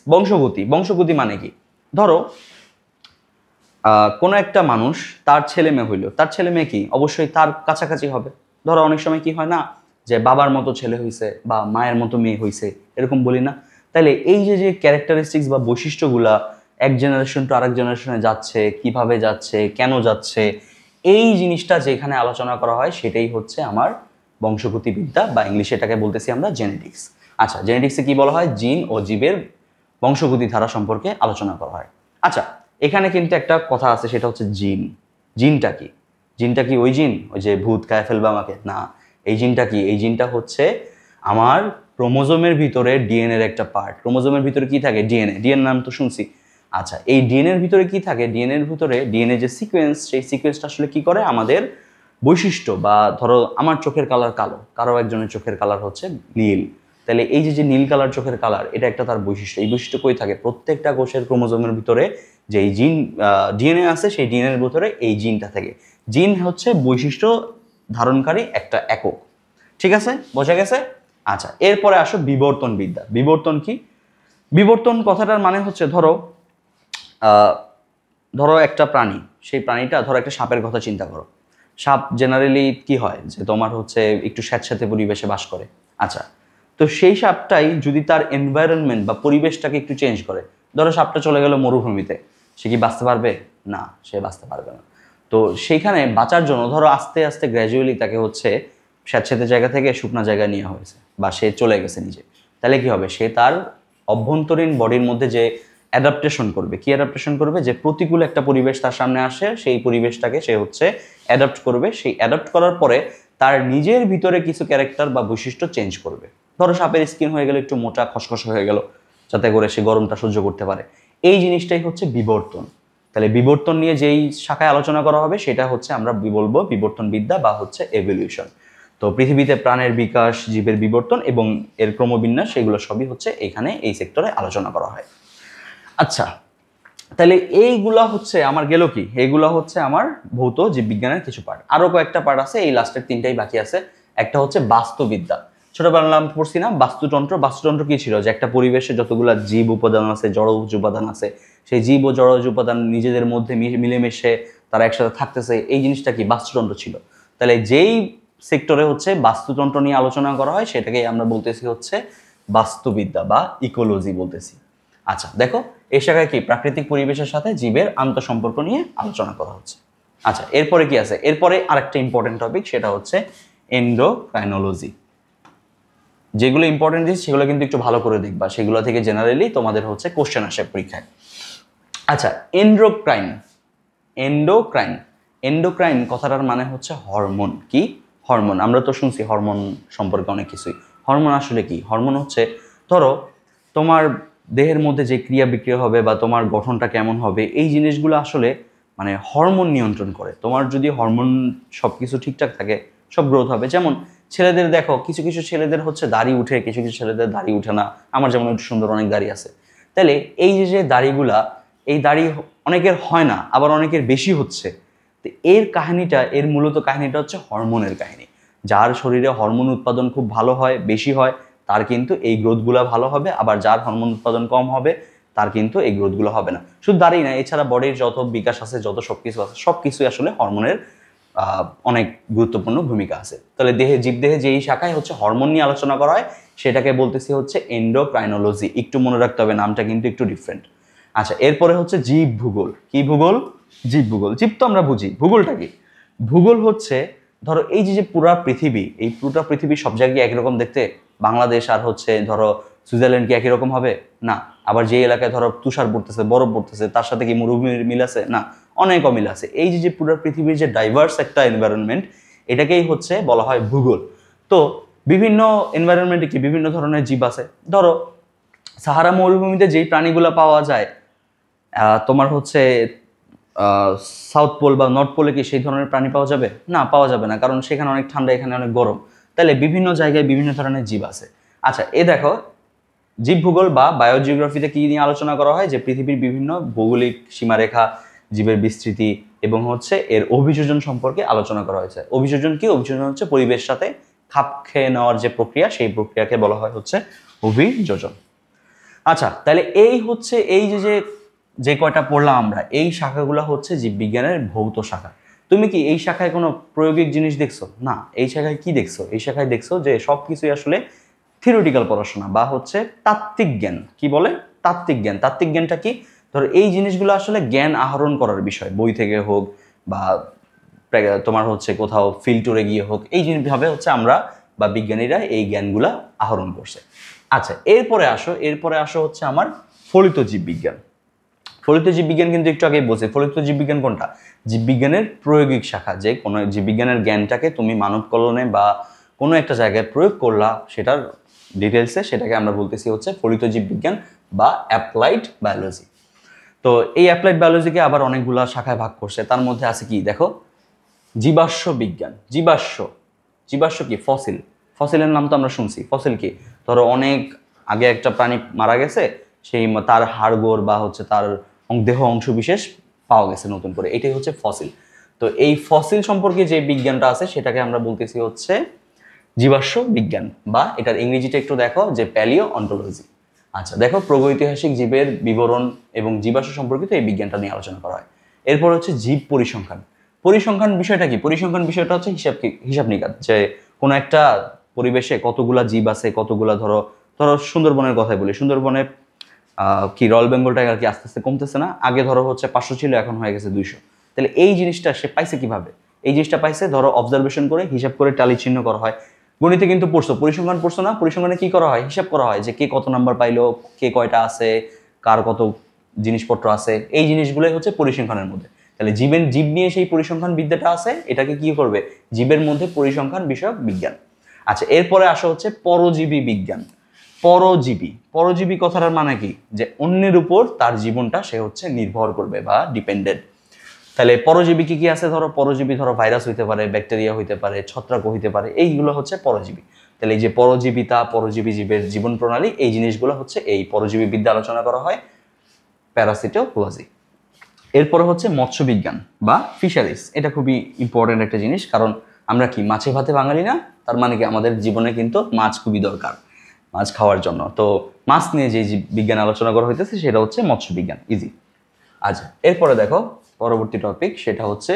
বংশগতি মানে কি? ধরো কোনো একটা মানুষ, তার ছেলে মেয়ে হইলো, তার ছেলে মেয়ে কি অবশ্যই তার কাছাকাছি হবে। ধরো অনেক সময় কি হয় না, যে বাবার মতো ছেলে হইছে বা মায়ের মতো মেয়ে হইছে, এরকম বলি না? তাহলে এই যে যে ক্যারেক্টারিস্টিক্স বা বৈশিষ্ট্যগুলা এক জেনারেশন টু আরেক জেনারেশনে যাচ্ছে, কিভাবে যাচ্ছে, কেন যাচ্ছে, এই জিনিসটা যেখানে আলোচনা করা হয় সেটাই হচ্ছে আমার বংশগতি বিদ্যা, বা ইংলিশে এটাকে বলতেছি আমরা জেনেটিক্স। আচ্ছা, জেনেটিক্সে কি বলা হয়? জিন ও জীবের বংশগতি ধারা সম্পর্কে আলোচনা করা হয়। আচ্ছা, এখানে কিন্তু একটা কথা আছে, সেটা হচ্ছে জিন। জিনটা কি? জিনটা কি ওই জিন, ওই যে ভূত খায় ফেলবে আমাকে? না। এই জিনটা কি? এই জিনটা হচ্ছে আমার ক্রোমোজোমের ভিতরে ডিএনএর একটা পার্ট। ক্রোমোজোমের ভিতরে কি থাকে? ডিএনএ। ডিএনএ নাম তো শুনছি। আচ্ছা, এই ডিএনএর ভিতরে কি থাকে? ডিএনএর ভিতরে ডিএনএ যে সিকোয়েন্স, সেই সিকোয়েন্সটা আসলে কি করে? আমাদের বৈশিষ্ট্য, বা ধরো আমার চোখের কালার কালো, কারো একজনের চোখের কালার হচ্ছে নীল, তাহলে এই যে যে নীল কালার চোখের কালার, এটা একটা তার বৈশিষ্ট্য। এই বৈশিষ্ট্য কই থাকে? প্রত্যেকটা কোষের ক্রোমোজোমের ভিতরে যে এই জিন, ডিএনএ আছে, সেই ডিএনএর ভিতরে এই জিনটা থাকে। জিন হচ্ছে বৈশিষ্ট্য ধারণকারী একটা একক। ঠিক আছে, বোঝা গেছে? আচ্ছা, এরপরে আসো বিবর্তন বিদ্যা। বিবর্তন কি? বিবর্তন কথাটার মানে হচ্ছে, ধরো ধরো একটা প্রাণী, সেই প্রাণীটা, ধরো একটা সাপের কথা চিন্তা করো। সাপ জেনারেলি কি হয়, যে তোমার হচ্ছে একটু স্যাঁতস্যাঁতে পরিবেশে বাস করে। আচ্ছা, তো সেই সাপটাই যদি তার এনভায়রনমেন্ট বা পরিবেশটাকে একটু চেঞ্জ করে, ধরো সাপটা চলে গেল মরুভূমিতে, সে কি বাঁচতে পারবে? না, সে বাঁচতে পারবে না। তো সেইখানে বাঁচার জন্য ধরো আস্তে আস্তে গ্র্যাজুয়ালি তাকে হচ্ছে স্যাঁতস্যাঁতে জায়গা থেকে শুকনা জায়গায় নেওয়া হয়েছে, বা সে চলে গেছে নিজে। তাহলে কি হবে? সে তার অভ্যন্তরীণ বডির মধ্যে যে অ্যাডাপ্টেশন করবে। কি অ্যাডাপ্টেশন করবে? যে প্রতিকূল একটা পরিবেশ তার সামনে আসে, সেই পরিবেশটাকে সে হচ্ছে অ্যাডাপ্ট করবে। সেই অ্যাডাপ্ট করার পরে তার নিজের ভিতরে কিছু ক্যারেক্টার বা বৈশিষ্ট্য চেঞ্জ করবে। ধরো সাপের স্কিন হয়ে গেল একটু মোটা, খসখসে হয়ে গেল, যাতে করে সে গরমটা সহ্য করতে পারে। এই জিনিসটাই হচ্ছে বিবর্তন। তাহলে বিবর্তন নিয়ে যেই শাখায় আলোচনা করা হবে সেটা হচ্ছে আমরা বলবো বিবর্তন বিদ্যা বা হচ্ছে এভলিউশন। তো পৃথিবীতে প্রাণের বিকাশ, জীবের বিবর্তন এবং এর ক্রমবিন্যাস, সেগুলো সবই হচ্ছে এখানে এই সেক্টরে আলোচনা করা হয়। আচ্ছা, তাহলে এইগুলা হচ্ছে আমার গেল কি, এইগুলা হচ্ছে আমার ভৌত জীববিজ্ঞানের কিছু পার্ট। আরো কয়েকটা পার্ট আছে, এই লাস্টের তিনটাই বাকি আছে। একটা হচ্ছে বাস্তুবিদ্যা। ছোটবেলা পড়ছি না বাস্তুতন্ত্র? বাস্তুতন্ত্র কি ছিল? যে একটা পরিবেশে যতগুলা জীব উপাদান আছে, জড়জ উপাদান আছে, সেই জীব ও জড়জ উপাদান নিজেদের মধ্যে মিলেমিশে তারা একসাথে থাকতেছে, এই জিনিসটা কি? বাস্তুতন্ত্র ছিল। তাহলে যেই সেক্টরে হচ্ছে বাস্তুতন্ত্র নিয়ে আলোচনা করা হয় সেটাকেই আমরা বলতেছি হচ্ছে বাস্তুবিদ্যা বা ইকোলজি বলতেছি। আচ্ছা, দেখো এই শাখায় কি? প্রাকৃতিক পরিবেশের সাথে জীবের আন্তঃসম্পর্ক নিয়ে আলোচনা করা হচ্ছে। আচ্ছা, এরপরে কি আছে? এরপরে আরেকটা ইম্পর্টেন্ট টপিক, সেটা হচ্ছে এন্ডোক্রাইনোলজি। যেগুলো ইম্পর্টেন্ট জিনিস সেগুলো কিন্তু একটু ভালো করে দেখবা, সেগুলো থেকে জেনারেলি তোমাদের হচ্ছে কোশ্চেন আসে পরীক্ষায়। আচ্ছা, এন্ডোক্রাইন। এন্ডোক্রাইন এন্ডোক্রাইন কথাটার মানে হচ্ছে হরমোন। কি? হরমোন। আমরা তো শুনছি হরমোন সম্পর্কে অনেক কিছুই। হরমোন আসলে কি? হরমোন হচ্ছে, ধরো তোমার দেহের মধ্যে যে ক্রিয়া বিক্রিয়া হবে বা তোমার গঠনটা কেমন হবে, এই জিনিসগুলো আসলে মানে হরমোন নিয়ন্ত্রণ করে। তোমার যদি হরমোন সব কিছু ঠিকঠাক থাকে, সব গ্রোথ হবে। যেমন ছেলেদের দেখো, কিছু কিছু ছেলেদের হচ্ছে দাড়ি উঠে, কিছু কিছু ছেলেদের দাড়ি উঠে না। আমার যেমন একটু সুন্দর অনেক দাড়ি আছে। তাহলে এই যে যে দাড়িগুলা, এই দাড়ি অনেকের হয় না, আবার অনেকের বেশি হচ্ছে। তো এর কাহিনীটা, এর মূলত কাহিনীটা হচ্ছে হরমোনের কাহিনী। যার শরীরে হরমোন উৎপাদন খুব ভালো হয়, বেশি হয়, তার কিন্তু এই গ্রোথগুলো ভালো হবে, আবার যার হরমোন উৎপাদন কম হবে তার কিন্তু এই গ্রোথগুলো হবে না। শুধু দাঁড়িয়ে না, এছাড়া বডির যত বিকাশ আছে, যত সব কিছু আছে, সব কিছুই আসলে হরমোনের অনেক গুরুত্বপূর্ণ ভূমিকা আছে। তাহলে জীবদেহে যেই শাখায় হচ্ছে হরমোন নিয়ে আলোচনা করা হয় সেটাকে বলতেছি হচ্ছে এন্ডোক্রাইনোলজি। একটু মনে রাখতে হবে, নামটা কিন্তু একটু ডিফারেন্ট। আচ্ছা, এরপরে হচ্ছে জীব ভূগোল। কি ভূগোল? জীব ভূগোল। জীব তো আমরা বুঝি, ভূগোলটা কি? ভূগোল হচ্ছে ধরো এই যে পুরা পৃথিবী, এই পুরোটা পৃথিবী সব জায়গায় একই রকম দেখতে? বাংলাদেশ আর হচ্ছে ধরো সুইজারল্যান্ড কি একই রকম হবে? না। আবার যে এলাকায় ধরো তুষার পড়তেছে, বরফ পড়তেছে, তার সাথে কি মরুভূমির মিল আছে? না, অনেক অমিল আছে। এই যে পুরো পৃথিবীর যে ডাইভার্স একটা এনভায়রনমেন্ট, এটাকেই হচ্ছে বলা হয় ভূগোল। তো বিভিন্ন এনভায়রনমেন্টে কি বিভিন্ন ধরনের জীব আছে। ধরো সাহারা মরুভূমিতে যেই প্রাণীগুলো পাওয়া যায়, তোমার হচ্ছে সাউথ পোল বা নর্থ পোলে কি সেই ধরনের প্রাণী পাওয়া যাবে? না, পাওয়া যাবে না, কারণ সেখানে অনেক ঠান্ডা, এখানে অনেক গরম। তাহলে বিভিন্ন জায়গায় বিভিন্ন ধরনের জীব আছে। আচ্ছা, দেখো জীব ভূগোল বা বায়োজিওগ্রাফিতে কি নিয়ে আলোচনা করা হয়? যে পৃথিবীর বিভিন্ন ভৌগোলিক সীমারেখা, জীবের বিস্তৃতি এবং হচ্ছে এর অভিযোজন সম্পর্কে আলোচনা করা হয়েছে। অভিযোজন কি? অভিযোজন হচ্ছে পরিবেশ সাথে খাপ খেয়ে নেওয়ার যে প্রক্রিয়া, সেই প্রক্রিয়াকে বলা হয় হচ্ছে অভিযোজন। আচ্ছা, তাহলে এই হচ্ছে এই যে কয়টা পড়লাম আমরা, এই শাখাগুলো হচ্ছে জীববিজ্ঞানের ভৌত শাখা। তুমি কি এই শাখায় কোনো প্রয়োগিক জিনিস দেখছো? না। এই শাখায় কি দেখছো? এই শাখায় দেখছো যে সব কিছুই আসলে থিওরিটিক্যাল পড়াশোনা বা হচ্ছে তাত্ত্বিক জ্ঞান। কি বলে? তাত্ত্বিক জ্ঞান। তাত্ত্বিক জ্ঞানটা কি? ধরো এই জিনিসগুলো আসলে জ্ঞান আহরণ করার বিষয়, বই থেকে হোক বা তোমার হচ্ছে কোথাও ফিল্ড ট্যুরে গিয়ে হোক, এই জিনিসভাবে হচ্ছে আমরা বা বিজ্ঞানীরা এই জ্ঞানগুলা আহরণ করছে। আচ্ছা, এরপরে আসো হচ্ছে আমার ফলিত জীববিজ্ঞান। ফলিত জীববিজ্ঞান কিন্তু একটু আগে বলছি। ফলিত জীববিজ্ঞান কোনটা? জীববিজ্ঞানের প্রয়োগিক শাখা। যে কোনো জীববিজ্ঞানের জ্ঞানটাকে তুমি মানব কল্যাণে বা কোনো একটা জায়গায় প্রয়োগ করলা, সেটার ডিটেলসে, সেটাকে আমরা বলতেছি হচ্ছে ফলিত জীববিজ্ঞান বা অ্যাপ্লাইড বায়োলজি। তো এই অ্যাপ্লাইড বায়োলজিকে আবার অনেকগুলা শাখায় ভাগ করছে। তার মধ্যে আছে কি দেখো, জীবাশ্ম বিজ্ঞান। জীবাশ্ম কি? ফসিল। ফসিলের নাম তো আমরা শুনছি। ফসিল কি? ধরো অনেক আগে একটা প্রাণী মারা গেছে, সেই তার হাড়গোড় বা হচ্ছে তার দেহ অংশ বিশেষ পাওয়া গেছে নতুন করে, এটাই হচ্ছে ফসিল। তো এই ফসিল সম্পর্কে যে বিজ্ঞানটা আছে সেটাকে আমরা বলতেছি হচ্ছে জীবাশ্ম বিজ্ঞান, বা এটার ইংরেজিটা একটু দেখো যে প্যালিও অন্টোলজি। আচ্ছা, দেখো প্রাগৈতিহাসিক জীবের বিবরণ এবং জীবাশ্ম সম্পর্কিত এই বিজ্ঞানটা নিয়ে আলোচনা করা হয়। এরপর হচ্ছে জীব পরিসংখ্যান। পরিসংখ্যান বিষয়টা কি? পরিসংখ্যান বিষয়টা হচ্ছে হিসাব নিকাশ, যে কোনো একটা পরিবেশে কতগুলা জীব আছে, কতগুলা ধরো সুন্দরবনের কথাই বলি। সুন্দরবনে কি রয়্যাল বেঙ্গল টাইগার কি আস্তে আস্তে কমতেছে না? আগে ধরো হচ্ছে 500 ছিল, এখন হয়ে গেছে 200। তাহলে এই জিনিসটা সে পাইছে কিভাবে? এই জিনিসটা পাইছে ধরো অবজারভেশন করে, হিসাব করে টালি চিহ্ন করা হয়। গণিতে কিন্তু পড়ছো, পরিসংখ্যান পড়ছো না? পরিসংখ্যানে কি করা হয়? হিসাব করা হয় যে কে কত নাম্বার পাইলো, কে কয়টা আছে, কার কত জিনিসপত্র আছে। এই জিনিসগুলোই হচ্ছে পরিসংখ্যানের মধ্যে। তাহলে জীব নিয়ে সেই পরিসংখ্যান বিদ্যাটা আছে, এটাকে কি করবে? জীবের মধ্যে পরিসংখ্যান বিষয়ক বিজ্ঞান। আচ্ছা, এরপরে আসা হচ্ছে পরজীবী বিজ্ঞান। পরজীবী কথাটার মানে কি? যে অন্যের উপর তার জীবনটা সে হচ্ছে নির্ভর করবে বা ডিপেন্ডেন্ট। তাহলে পরজীবী কি কি আছে? ধরো পরজীবী, ধরো ভাইরাস হইতে পারে, ব্যাকটেরিয়া হইতে পারে, ছত্রাক হইতে পারে, এইগুলো হচ্ছে পরজীবী। তাহলে এই যে পরজীবী জীবের জীবন প্রণালী, এই জিনিসগুলো হচ্ছে এই পরজীবী বিদ্যা আলোচনা করা হয়, প্যারাসিটোলজি। এরপরে হচ্ছে মৎস্য বিজ্ঞান বা ফিশারিজ। এটা খুবই ইম্পর্টেন্ট একটা জিনিস, কারণ আমরা কি মাছে ভাতে বাঙালি না? তার মানে কি আমাদের জীবনে কিন্তু মাছ খুবই দরকার, মাছ খাওয়ার জন্য। তো মাছ নিয়ে যে বিজ্ঞান আলোচনা করা হইতেছে সেটা হচ্ছে মৎস্য বিজ্ঞান। ইজি। আচ্ছা, এরপরে দেখো পরবর্তী টপিক, সেটা হচ্ছে,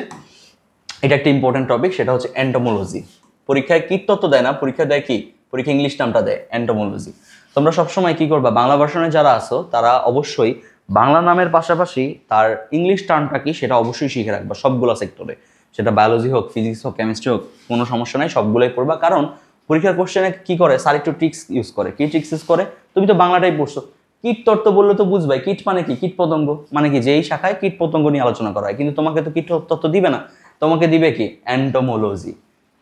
এটা একটা ইম্পর্টেন্ট টপিক, সেটা হচ্ছে এন্টোমোলজি। পরীক্ষায় কীটতত্ত্ব দেয় না, পরীক্ষা দেয় কি? পরীক্ষা ইংলিশ নামটা দেয় এন্টোমোলজি। তোমরা সবসময় কি করবা? বাংলা ভার্সনে যারা আছো তারা অবশ্যই বাংলা নামের পাশাপাশি তার ইংলিশ টার্মটা কি সেটা অবশ্যই শিখে রাখবা সবগুলো সেক্টরে। সেটা বায়োলজি হোক, ফিজিক্স হোক, কেমিস্ট্রি হোক, কোনো সমস্যা নাই, সবগুলোই পড়বা। কারণ পরীক্ষার কোশ্চেনে কি করে? স্যার একটু ট্রিক্স ইউজ করে। কি ট্রিক্স ইউজ করে? তুমি তো বাংলাটাই পড়ছো, কীটতত্ত্ব বললে তো বুঝবাই। কীট মানে কি? কীট পতঙ্গ মানে কি? যে এই শাখায় কীট পতঙ্গ নিয়ে আলোচনা করা হয়, কিন্তু তোমাকে তো কীটতত্ত্ব দিবে না, তোমাকে দিবে কি? এন্টোমোলজি।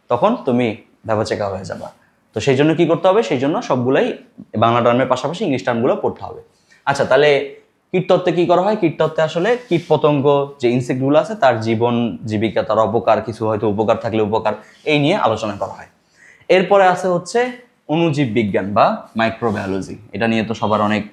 তখন তুমি ভ্যাবাচেকা হয়ে যাবা। তো সেই জন্য কি করতে হবে? সেই জন্য সবগুলাই বাংলা টার্মের পাশাপাশি ইংলিশ টার্মগুলো পড়তে হবে। আচ্ছা, তাহলে কীটতত্ত্বে কি করা হয়? কীটতত্ত্বে আসলে কীট পতঙ্গ যে ইনসেক্টগুলো আছে তার জীবন জীবিকা, তার অপকার, কিছু হয়তো উপকার থাকলে উপকার, এই নিয়ে আলোচনা করা হয়। এরপরে আছে হচ্ছে অণুজীব বিজ্ঞান বা মাইক্রোবায়োলজি। এটা নিয়ে তো সবার অনেক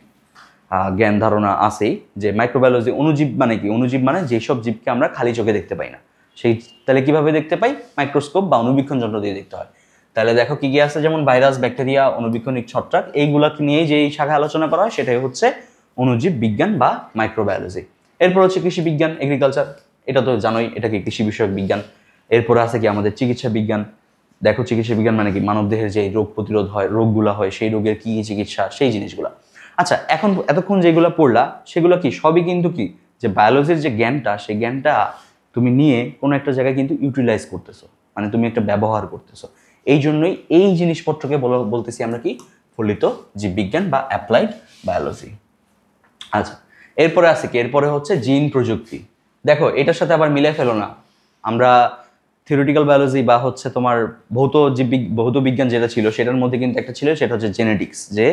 জ্ঞান ধারণা আছেই, যে মাইক্রোবায়োলজি। অণুজীব মানে কি? অণুজীব মানে যেসব জীবকে আমরা খালি চোখে দেখতে পাই না, সেই তাহলে কিভাবে দেখতে পাই? মাইক্রোস্কোপ বা অণুবীক্ষণ যন্ত্র দিয়ে দেখতে হয়। তাহলে দেখো কি কি আছে, যেমন ভাইরাস, ব্যাকটেরিয়া, অণুবীক্ষণিক ছত্রাক, এইগুলাকে নিয়েই যে শাখা আলোচনা করা হয় সেটাই হচ্ছে অণুজীব বিজ্ঞান বা মাইক্রোবায়োলজি। এরপর হচ্ছে কৃষি বিজ্ঞান, এগ্রিকালচার, এটা তো জানোই, এটা কি কৃষি বিষয়ক বিজ্ঞান। এরপরে আছে কি আমাদের চিকিৎসা বিজ্ঞান। দেখো চিকিৎসা বিজ্ঞান মানে কি, মানব দেহের যে রোগ প্রতিরোধ হয়, রোগগুলা হয়, সেই রোগের কি কি চিকিৎসা, সেই জিনিসগুলা। আচ্ছা, এখন এতক্ষণ যেগুলো পড়লা সেগুলো কি সবই কিন্তু কি, যে বায়োলজির যে জ্ঞানটা, সেই জ্ঞানটা তুমি নিয়ে কোনো একটা জায়গায় কিন্তু ইউটিলাইজ করতেছো, মানে তুমি একটা ব্যবহার করতেছো। এই জন্যই এই জিনিসপত্রকে বলতেছি আমরা কি, ফলিত জীববিজ্ঞান বা অ্যাপ্লাইড বায়োলজি। আচ্ছা, এরপরে আছে কি, এরপরে হচ্ছে জিন প্রযুক্তি। দেখো এটার সাথে আবার মিলাই ফেলো না, আমরা থিওরিটিক্যাল বায়োলজি বা হচ্ছে তোমার ভৌত বিজ্ঞান যেটা ছিল সেটার মধ্যে কিন্তু একটা ছিল, সেটা হচ্ছে জেনেটিক্স, যে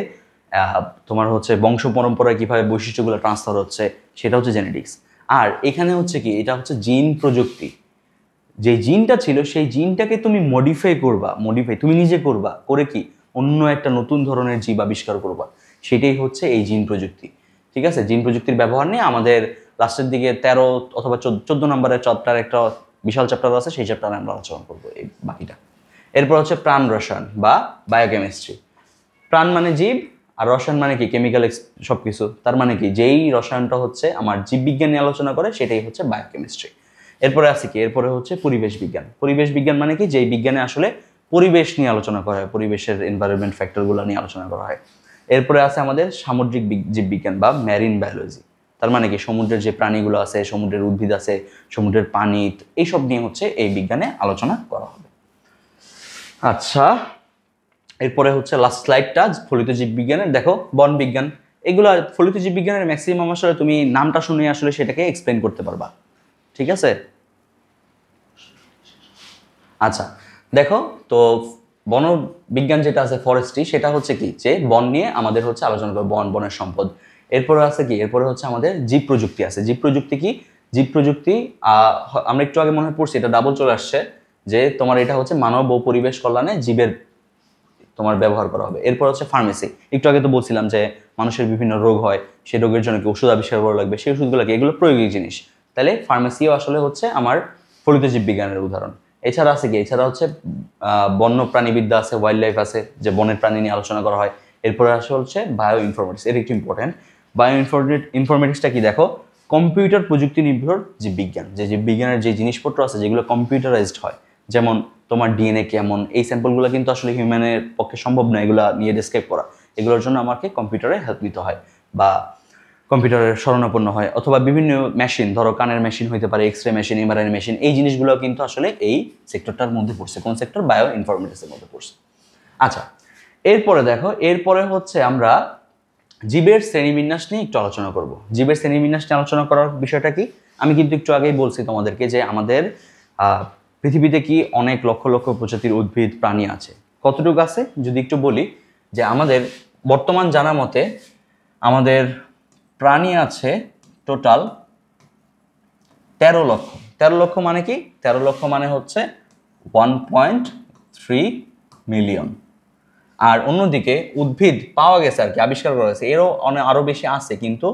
তোমার হচ্ছে বংশ পরম্পরায় কীভাবে বৈশিষ্ট্যগুলো ট্রান্সফার হচ্ছে, সেটা হচ্ছে জেনেটিক্স। আর এখানে হচ্ছে কি, এটা হচ্ছে জিন প্রযুক্তি। যে জিনটা ছিল সেই জিনটাকে তুমি মডিফাই তুমি নিজে করবা, করে কি অন্য একটা নতুন ধরনের জীব আবিষ্কার করবা, সেটাই হচ্ছে এই জিন প্রযুক্তি। ঠিক আছে, জিন প্রযুক্তির ব্যবহার নিয়ে আমাদের লাস্টের দিকে 13 অথবা 14 নম্বরের চ্যাপ্টার, একটা বিশাল চ্যাপ্টার আছে, সেই চ্যাপ্টারে আমরা আলোচনা করবো এই বাকিটা। এরপর হচ্ছে প্রাণ রসায়ন বা বায়োকেমিস্ট্রি। প্রাণ মানে জীব, আর রসায়ন মানে কি কেমিক্যাল সবকিছু। তার মানে কি, যেই রসায়নটা হচ্ছে আমার জীববিজ্ঞান নিয়ে আলোচনা করে সেটাই হচ্ছে বায়োকেমিস্ট্রি। এরপরে আছে কি, এরপরে হচ্ছে পরিবেশ বিজ্ঞান। পরিবেশ বিজ্ঞান মানে কি, যেই বিজ্ঞানে আসলে পরিবেশ নিয়ে আলোচনা করা হয়, পরিবেশের এনভায়রনমেন্ট ফ্যাক্টরগুলো নিয়ে আলোচনা করা হয়। এরপরে আছে আমাদের সামুদ্রিক জীববিজ্ঞান বা ম্যারিন বায়োলজি। তার মানে কি, সমুদ্রের যে প্রাণীগুলো আছে, সমুদ্রের উদ্ভিদ আছে, সমুদ্রের পানি, এইসব নিয়ে হচ্ছে এই বিজ্ঞানে আলোচনা করা হবে। আচ্ছা, এরপরে হচ্ছে লাস্ট স্লাইডটা ফলিত জীববিজ্ঞানের। দেখো বন বিজ্ঞান, এগুলো ফলিত জীববিজ্ঞানের ম্যাক্সিমাম আসলে তুমি নামটা শুনে আসলে সেটাকে এক্সপ্লেন করতে পারবা। ঠিক আছে, আচ্ছা দেখো তো বন বিজ্ঞান যেটা আছে ফরেস্ট্রি, সেটা হচ্ছে কি, যে বন নিয়ে আমাদের হচ্ছে আলোচনা করবো, বনের সম্পদ। এরপরে আছে কি, এরপরে হচ্ছে আমাদের জীব প্রযুক্তি আছে। জীব প্রযুক্তি কি, জীব প্রযুক্তি আমরা একটু আগে মনে পড়ছি, এটা ডাবল চলে আসছে, যে তোমার এটা হচ্ছে মানব ও পরিবেশ কল্যাণে জীবের তোমার ব্যবহার করা হবে। এরপর হচ্ছে ফার্মেসি, একটু আগে তো বলছিলাম যে মানুষের বিভিন্ন রোগ হয়, সেই রোগের জন্য কি ওষুধ আবিষ্কার করা লাগবে, সেই ওষুধগুলোকে, এগুলো প্রয়োগিক জিনিস। তাহলে ফার্মেসিও আসলে হচ্ছে আমার ফলিত জীববিজ্ঞানের উদাহরণ। এছাড়া আছে কি, এছাড়া হচ্ছে বন্য প্রাণীবিদ্যা আছে, ওয়াইল্ড লাইফ আছে, যে বনের প্রাণী নিয়ে আলোচনা করা হয়। এরপরে আসে হচ্ছে বায়ো ইনফরমেটিক্স, এটা একটু ইম্পর্টেন্ট। বায়ো ইনফরমেটিক্সটা কি, দেখো কম্পিউটার প্রযুক্তি নির্ভর জীববিজ্ঞান, যে জীববিজ্ঞানের যে জিনিসপত্র আছে যেগুলো কম্পিউটারাইজড হয়, যেমন তোমার ডিএনএ কেমন, এই স্যাম্পলগুলো কিন্তু আসলে হিউম্যানের পক্ষে সম্ভব নয় এগুলো নিয়ে ডেসক্রাইব করা। এগুলোর জন্য আমাকে কম্পিউটারে হেল্প নিতে হয় বা কম্পিউটারের শরণাপন্ন হয়, অথবা বিভিন্ন মেশিন, ধরো কানের মেশিন হইতে পারে, X ray machine, MRI machine, এই জিনিসগুলো কিন্তু আসলে এই সেক্টরটার মধ্যে পড়ছে। কোন সেক্টর? বায়ো ইনফরমেটিক্সের মধ্যে পড়ছে। আচ্ছা, এরপরে দেখো, এরপরে হচ্ছে আমরা জীবের শ্রেণীবিন্যাস নিয়ে একটু আলোচনা করব। জীবের শ্রেণীবিন্যাস নিয়ে আলোচনা করার বিষয়টা কি, আমি কিন্তু একটু আগেই বলছি তোমাদেরকে যে আমাদের পৃথিবীতে কি অনেক লক্ষ লক্ষ প্রজাতির উদ্ভিদ প্রাণী আছে। কতটুকু আছে যদি একটু বলি, যে আমাদের বর্তমান জানা মতে আমাদের প্রাণী আছে টোটাল 13 লক্ষ। 13 লক্ষ মানে কি, 13 লক্ষ মানে হচ্ছে 1.3 মিলিয়ন। আর অন্যদিকে উদ্ভিদ পাওয়া গেছে আর কি, আবিষ্কার করা গেছে, এরও আরও বেশি আছে, কিন্তু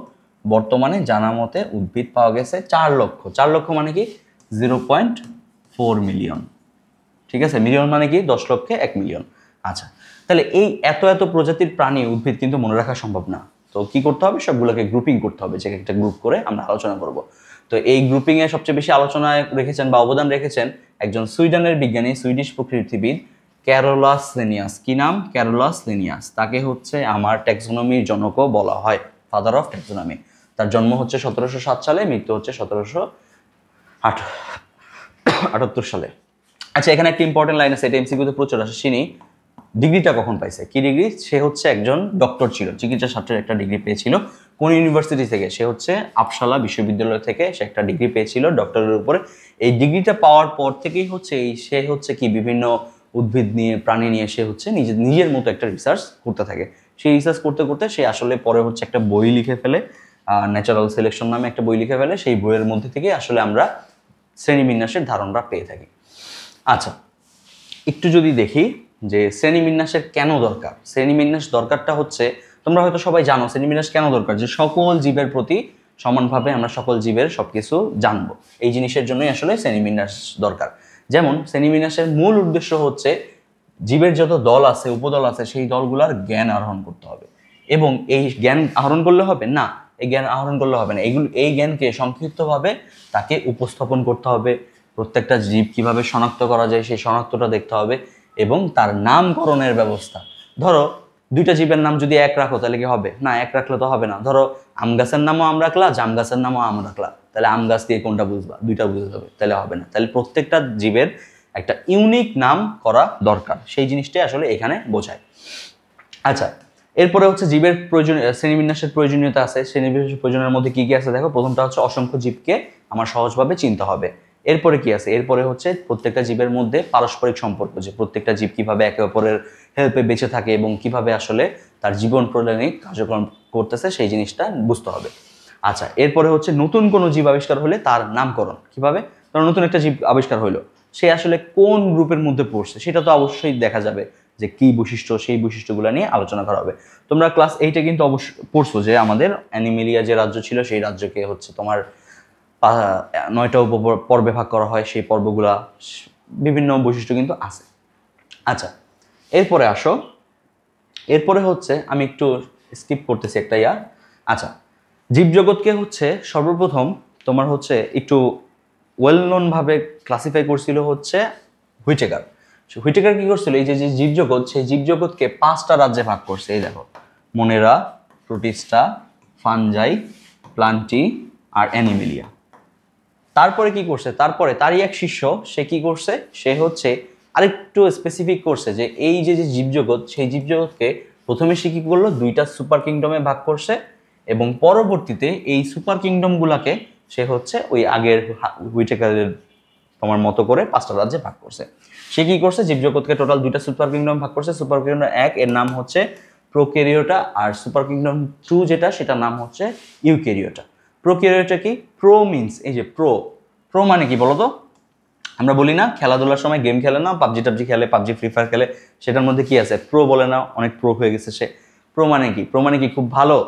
বর্তমানে জানা মতে উদ্ভিদ পাওয়া গেছে 4 লক্ষ। 4 লক্ষ মানে কি 0.4 মিলিয়ন। ঠিক আছে, মিলিয়ন মানে কি 10 লক্ষে 1 মিলিয়ন। আচ্ছা, তাহলে এই এত এত প্রজাতির প্রাণী উদ্ভিদ কিন্তু মনে রাখা সম্ভব না। তো কি করতে হবে, সবগুলোকে গ্রুপিং করতে হবে, যে একটা গ্রুপ করে আমরা আলোচনা করব। তো এই গ্রুপিংয়ে সবচেয়ে বেশি আলোচনায় রেখেছেন বা অবদান রেখেছেন একজন সুইডেনের বিজ্ঞানী, সুইডিশ প্রকৃতিবিদ ক্যারোলাস লিনিয়াস। কি নাম? Carolus Linnaeus. তাকে হচ্ছে আমার ট্যাক্সোনমির জনকও বলা হয়, ফাদার অফ ট্যাক্সোনমি। তার জন্ম হচ্ছে 1707 সালে, মৃত্যু হচ্ছে 1778 সালে। আচ্ছা, এখানে একটা ইম্পর্টেন্ট লাইন আছে, এটা এমসিকিউতে প্রচুর আসে। চিনি ডিগ্রিটা কখন পাইছে, কি ডিগ্রি? সে হচ্ছে একজন ডক্টর ছিল, চিকিৎসা শাস্ত্রের একটা ডিগ্রি পেয়েছিল। কোন ইউনিভার্সিটি থেকে? সে হচ্ছে আপসালা বিশ্ববিদ্যালয় থেকে সে একটা ডিগ্রি পেয়েছিল ডক্টরের উপরে। এই ডিগ্রিটা পাওয়ার পর থেকেই হচ্ছে সে হচ্ছে কি বিভিন্ন উদ্ভিদ নিয়ে, প্রাণী নিয়ে সে হচ্ছে নিজের মতো একটা রিসার্চ করতে থাকে। সেই রিসার্চ করতে করতে সে আসলে পরে হচ্ছে একটা বই লিখে ফেলে, ন্যাচারাল সিলেকশন নামে একটা বই লিখে ফেলে। সেই বইয়ের মধ্যে থেকে আসলে আমরা শ্রেণীবিন্যাসের ধারণা পেয়ে থাকি। আচ্ছা, একটু যদি দেখি যে শ্রেণীবিন্যাসের কেন দরকার। শ্রেণীবিন্যাস দরকারটা হচ্ছে, তোমরা হয়তো সবাই জানো শ্রেণীবিন্যাস কেন দরকার, যে সকল জীবের প্রতি সমানভাবে আমরা সকল জীবের সবকিছু জানবো, এই জিনিসের জন্যই আসলে শ্রেণীবিন্যাস দরকার। যেমন শ্রেণীবিন্যাসের মূল উদ্দেশ্য হচ্ছে জীবের যত দল আছে, উপদল আছে, সেই দলগুলার জ্ঞান আহরণ করতে হবে। এবং এই জ্ঞান আহরণ করলে হবে না, এই জ্ঞান আহরণ করলে হবে না, এই জ্ঞানকে সংক্ষিপ্তভাবে তাকে উপস্থাপন করতে হবে। প্রত্যেকটা জীব কিভাবে শনাক্ত করা যায় সেই শনাক্তটা দেখতে হবে, এবং তার নামকরণের ব্যবস্থা। ধরো দুইটা জীবের নাম যদি এক রাখো তাহলে কি হবে? না, এক রাখলে তো হবে না। ধরো আম গাছের নামও আম রাখলা, জাম গাছের নামও আম রাখলা, তাহলে আম গাছ দিয়ে কোনটা বুঝবা? দুইটা বুঝতে হবে, তাহলে হবে না। তাহলে প্রত্যেকটা জীবের একটা ইউনিক নাম করা দরকার, সেই জিনিসটাই আসলে এখানে বোঝায়। আচ্ছা, এরপরে হচ্ছে জীবের শ্রেণীবিন্যাসের প্রয়োজনীয়তা আছে। শ্রেণীবিন্যাসের প্রয়োজনের মধ্যে কি কি আছে দেখো। প্রথমটা হচ্ছে অসংখ্য জীবকে আমার সহজভাবে চিনতে হবে। এরপরে কি আছে? এরপরে হচ্ছে প্রত্যেকটা জীবের মধ্যে পারস্পরিক সম্পর্ক, যে প্রত্যেকটা জীব কিভাবে একে অপরের হেল্পে বেঁচে থাকে এবং কিভাবে আসলে তার জীবন প্রণালী কার্যক্রম করতেছে সেই জিনিসটা বুঝতে হবে। আচ্ছা, এরপরে হচ্ছে নতুন কোনো জীব আবিষ্কার হলে তার নামকরণ কিভাবে। ধরো নতুন একটা জীব আবিষ্কার হইলো, সে আসলে কোন গ্রুপের মধ্যে পড়ছে সেটা তো অবশ্যই দেখা যাবে, যে কি বৈশিষ্ট্য, সেই বৈশিষ্ট্যগুলো নিয়ে আলোচনা করা হবে। তোমরা ক্লাস 8-এ কিন্তু অবশ্যই পড়ছো যে আমাদের অ্যানিমেলিয়া যে রাজ্য ছিল সেই রাজ্যকে হচ্ছে তোমার 9টা পর্বে ভাগ করা হয়। সেই পর্বগুলা বিভিন্ন বৈশিষ্ট্য কিন্তু আছে। আচ্ছা, এরপরে আসো, এরপরে হচ্ছে আমি একটু স্কিপ করতেছি একটা আচ্ছা, জীবজগৎকে হচ্ছে সর্বপ্রথম তোমার হচ্ছে একটু ওয়েল নোন ভাবে ক্লাসিফাই করছিল হচ্ছে হুইটেকার। হুইটেকার কি করছিল? এই যে জীবজগৎ, সেই জীবজগৎকে 5টা রাজ্যে ভাগ করছে। এই দেখো, মোনেরা, প্রোটিস্টা, ফানজাই, প্লান্টি আর অ্যানিমেলিয়া। তারপরে কি করছে? তারপরে তারই এক শিষ্য, সে কি করছে? সে হচ্ছে আরেকটু স্পেসিফিক করছে যে এই যে জীবজগৎ, সেই জীবজগৎকে প্রথমে সে কি করলো? 2টা সুপার কিংডমে ভাগ করছে, এবং পরবর্তীতে এই সুপার কিংডমগুলোকে সে হচ্ছে ওই আগের হুইটেকারের তোমার মতো করে 5টা রাজ্যে ভাগ করছে। সে কি করছে? জীবজগৎকে টোটাল 2টা সুপার কিংডম ভাগ করছে। সুপার কিংডম 1 এর নাম হচ্ছে প্রোক্যারিওটা, আর সুপার কিংডম 2 যেটা, সেটার নাম হচ্ছে ইউক্যারিওটা। প্রোক্যারিওটা কি? প্রো মিন্স, এই যে প্রো মানে কি বলো তো? আমরা বলি না খেলাধুলার সময় গেম খেলে না, পাবজি টাবজি খেলে, পাবজি ফ্রি ফায়ার খেলে, সেটার মধ্যে কি আছে? প্রো বলে না, অনেক প্রো হয়ে গেছে সে। প্রো মানে কি? প্রো মানে কি খুব ভালো?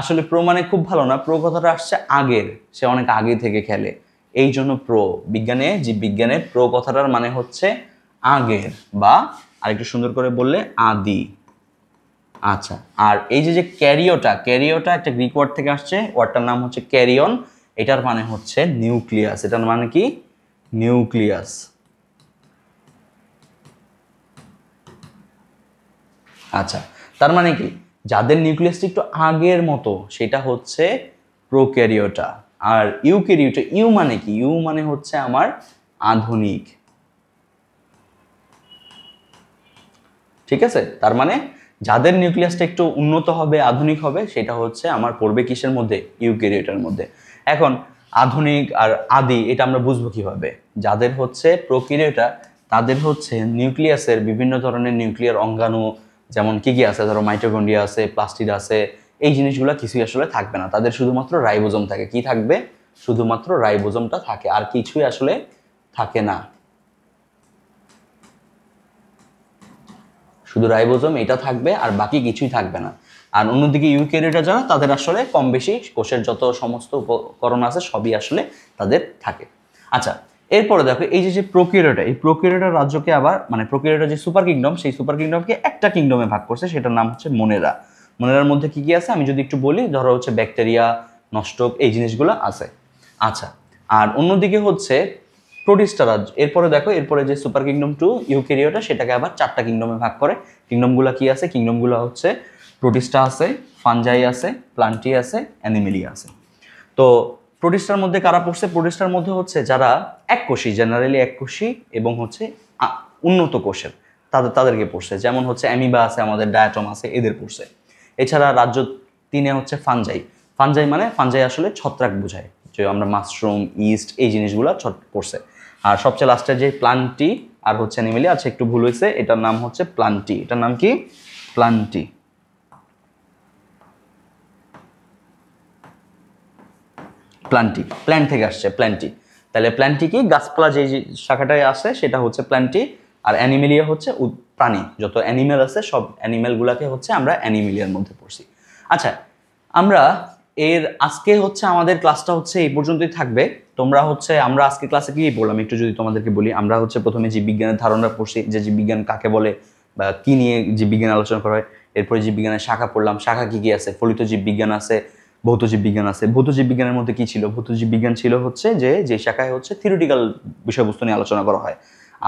আসলে প্রো মানে খুব ভালো না, প্রো কথাটা আসছে আগের, সে অনেক আগে থেকে খেলে, এই জন্য প্রো। বিজ্ঞানে, জীববিজ্ঞানে প্রো কথাটার মানে হচ্ছে আগের, বা আরেকটু সুন্দর করে বললে আদি। আচ্ছা, আর এই যে ক্যারিওটা একটা গ্রিক ওয়ার্ড থেকে আসছে, ওয়ার্ডটার নাম হচ্ছে ক্যারিয়ন। এটার মানে হচ্ছে নিউক্লিয়াস। এটার মানে কি? নিউক্লিয়াস। আচ্ছা, তার মানে কি? যাদের নিউক্লিয়াসটা একটু আগের মতো সেটা হচ্ছে প্রোক্যারিওটা। আর ইউক্যারিওটা, ইউ মানে কি? ইউ মানে হচ্ছে আমার আধুনিক। ঠিক আছে, তার মানে যাদের নিউক্লিয়াসটা একটু উন্নত হবে, আধুনিক হবে, সেটা হচ্ছে আমার পড়বে কিসের মধ্যে? ইউক্যারিওটার মধ্যে। এখন আধুনিক আর আদি এটা আমরা বুঝবো কিভাবে? যাদের হচ্ছে প্রোক্যারিওটা, তাদের হচ্ছে নিউক্লিয়াসের বিভিন্ন ধরনের নিউক্লিয়ার অঙ্গাণু, যেমন কি কি আছে, ধরো মাইটোকন্ড্রিয়া আছে, প্লাস্টিড আছে, এই জিনিসগুলো কিছুই আসলে থাকবে না। তাদের শুধুমাত্র রাইবোজোম থাকে। কি থাকবে? শুধুমাত্র রাইবোজোমটা থাকে, আর কিছুই আসলে থাকে না। শুধু রাইবোজোম এটা থাকবে, আর বাকি কিছুই থাকবে না। আর অন্যদিকে ইউক্যারিওটা যারা, তাদের আসলে কম বেশি কোষের যত সমস্ত উপকরণ আছে সবই আসলে তাদের থাকে। আচ্ছা, এরপরে দেখো এই যে প্রোক্যারিওটা, এই প্রোক্যারিওটার রাজ্যকে আবার, মানে প্রোক্যারিওটার যে সুপার কিংডম, সেই সুপার কিংডমকে একটা কিংডমে ভাগ করছে, সেটার নাম হচ্ছে মোনেরা। মোনেরার মধ্যে কি কি আছে আমি যদি একটু বলি, ধরো হচ্ছে ব্যাকটেরিয়া, নষ্টক, এই জিনিসগুলো আছে। আচ্ছা, আর অন্যদিকে হচ্ছে প্রোটিস্টা রাজ্য। এরপরে দেখো, এরপরে যে সুপার কিংডম 2 ইউক্যারিওটা, সেটাকে আবার 4টা কিংডমে ভাগ করে। কিংডমগুলো কি আছে? কিংডমগুলো হচ্ছে প্রোটিস্টা আছে, ফানজাই আছে, প্লান্টি আছে, অ্যানিমেলিয়া আছে। তো প্রোটিস্টার মধ্যে কারা পড়ছে? প্রোটিস্টার মধ্যে হচ্ছে যারা এককোষী, জেনারেলি এককোষী এবং হচ্ছে উন্নত কোষের, তাদেরকে পড়ছে। যেমন হচ্ছে অ্যামিবা আছে, আমাদের ডায়াটম আছে, এদের পড়ছে। এছাড়া রাজ্য 3-এ হচ্ছে ফানজাই। ফানজাই আসলে ছত্রাক বোঝায়, যে আমরা মাশরুম, ইস্ট, এই জিনিসগুলো পড়ছে। আর সবচেয়ে লাস্টের যে প্লান্টি আর হচ্ছে অ্যানিমেলিয়া আছে, একটু ভুল হয়েছে, এটার নাম হচ্ছে প্লান্টি। এটার নাম কি? প্লান্টি। প্ল্যান্ট থেকে আসছে, প্ল্যান্টি। তাহলে প্ল্যান্টি কি? গাছপালা যে শাখাটায় আসে সেটা হচ্ছে প্ল্যান্টি। আর অ্যানিমেলিয়া হচ্ছে প্রাণী, যত অ্যানিমেল আছে সব অ্যানিমেলগুলোকে হচ্ছে আমরা অ্যানিমেলিয়ার মধ্যে পড়ছি। আচ্ছা, আমরা আজকে হচ্ছে আমাদের ক্লাসটা হচ্ছে এই পর্যন্তই থাকবে। তোমরা হচ্ছে, আমরা আজকে ক্লাসে কি বললাম একটু যদি তোমাদেরকে বলি। আমরা হচ্ছে প্রথমে জীববিজ্ঞানের ধারণা পড়ছি, যে জীববিজ্ঞান কাকে বলে, বা কী নিয়ে জীববিজ্ঞান আলোচনা করা হয়। এরপরে জীববিজ্ঞানের শাখা পড়লাম, শাখা কী কী আছে, ফলিত জীববিজ্ঞান আছে, ভৌত জীববিজ্ঞান আছে। ভৌত জীববিজ্ঞানের মধ্যে কী ছিল, ভৌত জীববিজ্ঞান ছিল হচ্ছে যে শাখায় হচ্ছে থিওরিটিক্যাল বিষয়বস্তু নিয়ে আলোচনা করা হয়।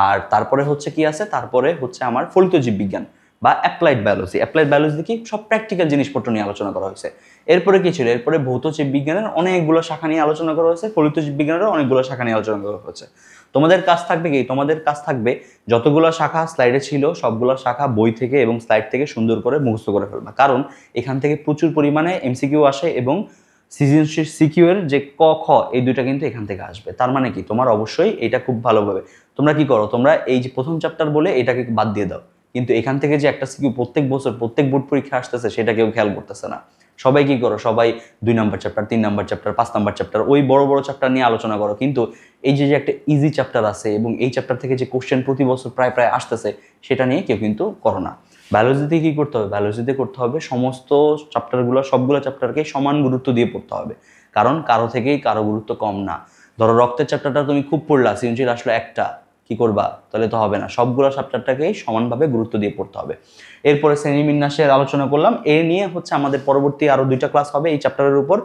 আর তারপরে হচ্ছে কি আছে, তারপরে হচ্ছে আমার ফলিত জীববিজ্ঞান বা অ্যাপ্লাইড বায়োলজি। অ্যাপ্লাইড বায়োলজি কি সব প্র্যাকটিক্যাল জিনিসপত্র নিয়ে আলোচনা করা হয়েছে। এরপরে কি ছিল, এরপরে ভৌত জীববিজ্ঞানের অনেকগুলো শাখা নিয়ে আলোচনা করা হয়েছে, ফলিত জীববিজ্ঞানেরও অনেকগুলো শাখা নিয়ে আলোচনা করা হয়েছে। তোমাদের কাজ থাকবে কি, তোমাদের কাজ থাকবে যতগুলো শাখা স্লাইডে ছিল সবগুলো শাখা বই থেকে এবং স্লাইড থেকে সুন্দর করে মুখস্থ করে ফেলবা, কারণ এখান থেকে প্রচুর পরিমাণে এমসিকিউ আসে এবং সৃজনশীল সিকিউ এর যে ক খ এই দুইটা কিন্তু এখান থেকে আসবে। তার মানে কি, তোমার অবশ্যই এটা খুব ভালোভাবে তোমরা কি করো, তোমরা এই যে প্রথম চ্যাপ্টার বলে এটাকে বাদ দিয়ে দাও, কিন্তু এখান থেকে যে একটা সিকিউ প্রত্যেক বছর প্রত্যেক বোর্ড পরীক্ষা আসতেছে সেটা কেউ খেয়াল করতেছে না। সবাই কি করো, সবাই 2 number chapter, 3 number chapter, 5 number chapter, ওই বড় বড় চ্যাপ্টার নিয়ে আলোচনা করো, কিন্তু এই যে একটা ইজি চ্যাপ্টার আছে এবং এই চ্যাপ্টার থেকে যে কোশ্চেন প্রতি বছর প্রায় প্রায় আসতেছে সেটা নিয়ে কেউ কিন্তু করো না। বায়োলজিতে কি করতে হবে, বায়োলজিতে করতে হবে সমস্ত চ্যাপ্টারগুলো, সবগুলো চ্যাপ্টারকে সমান গুরুত্ব দিয়ে পড়তে হবে, কারণ কারো থেকেই কারো গুরুত্ব কম না। ধরো রক্তের চ্যাপ্টারটা তুমি খুব পড়লা, সৃজনশীল আসলো একটা, কি করবা, তাহলে তো হবে না, সবগুলো চ্যাপ্টারটাকেই সমানভাবে গুরুত্ব দিয়ে পড়তে হবে। এরপরে শ্রেণীবিন্যাসের আলোচনা করলাম, এর নিয়ে হচ্ছে আমাদের পরবর্তী আরো 2টা ক্লাস হবে এই চ্যাপ্টারের উপর।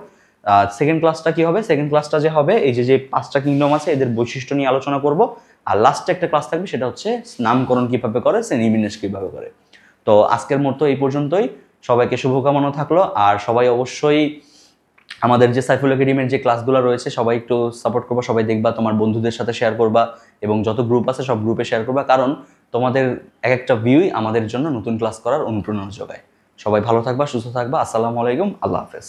সেকেন্ড ক্লাসটা কি হবে, সেকেন্ড ক্লাসটা যে হবে এই যে 5টা কিংডম আছে এদের বৈশিষ্ট্য নিয়ে আলোচনা করব, আর লাস্টে একটা ক্লাস থাকবে সেটা হচ্ছে নামকরণ কিভাবে করে, শ্রেণীবিন্যাস কিভাবে করে। তো আজকের মতো এই পর্যন্তই, সবাইকে শুভকামনা থাকলো। আর সবাই অবশ্যই আমাদের যে সাইফুল একাডেমির যে ক্লাসগুলো রয়েছে সবাই একটু সাপোর্ট করবা, সবাই দেখবা, তোমার বন্ধুদের সাথে শেয়ার করবা এবং যত গ্রুপ আছে সব গ্রুপে শেয়ার করবা, কারণ তোমাদের এক একটা ভিউই আমাদের জন্য নতুন ক্লাস করার অনুপ্রেরণা যোগায়। সবাই ভালো থাকবা, সুস্থ থাকবা। আসসালামু আলাইকুম, আল্লাহ হাফেজ।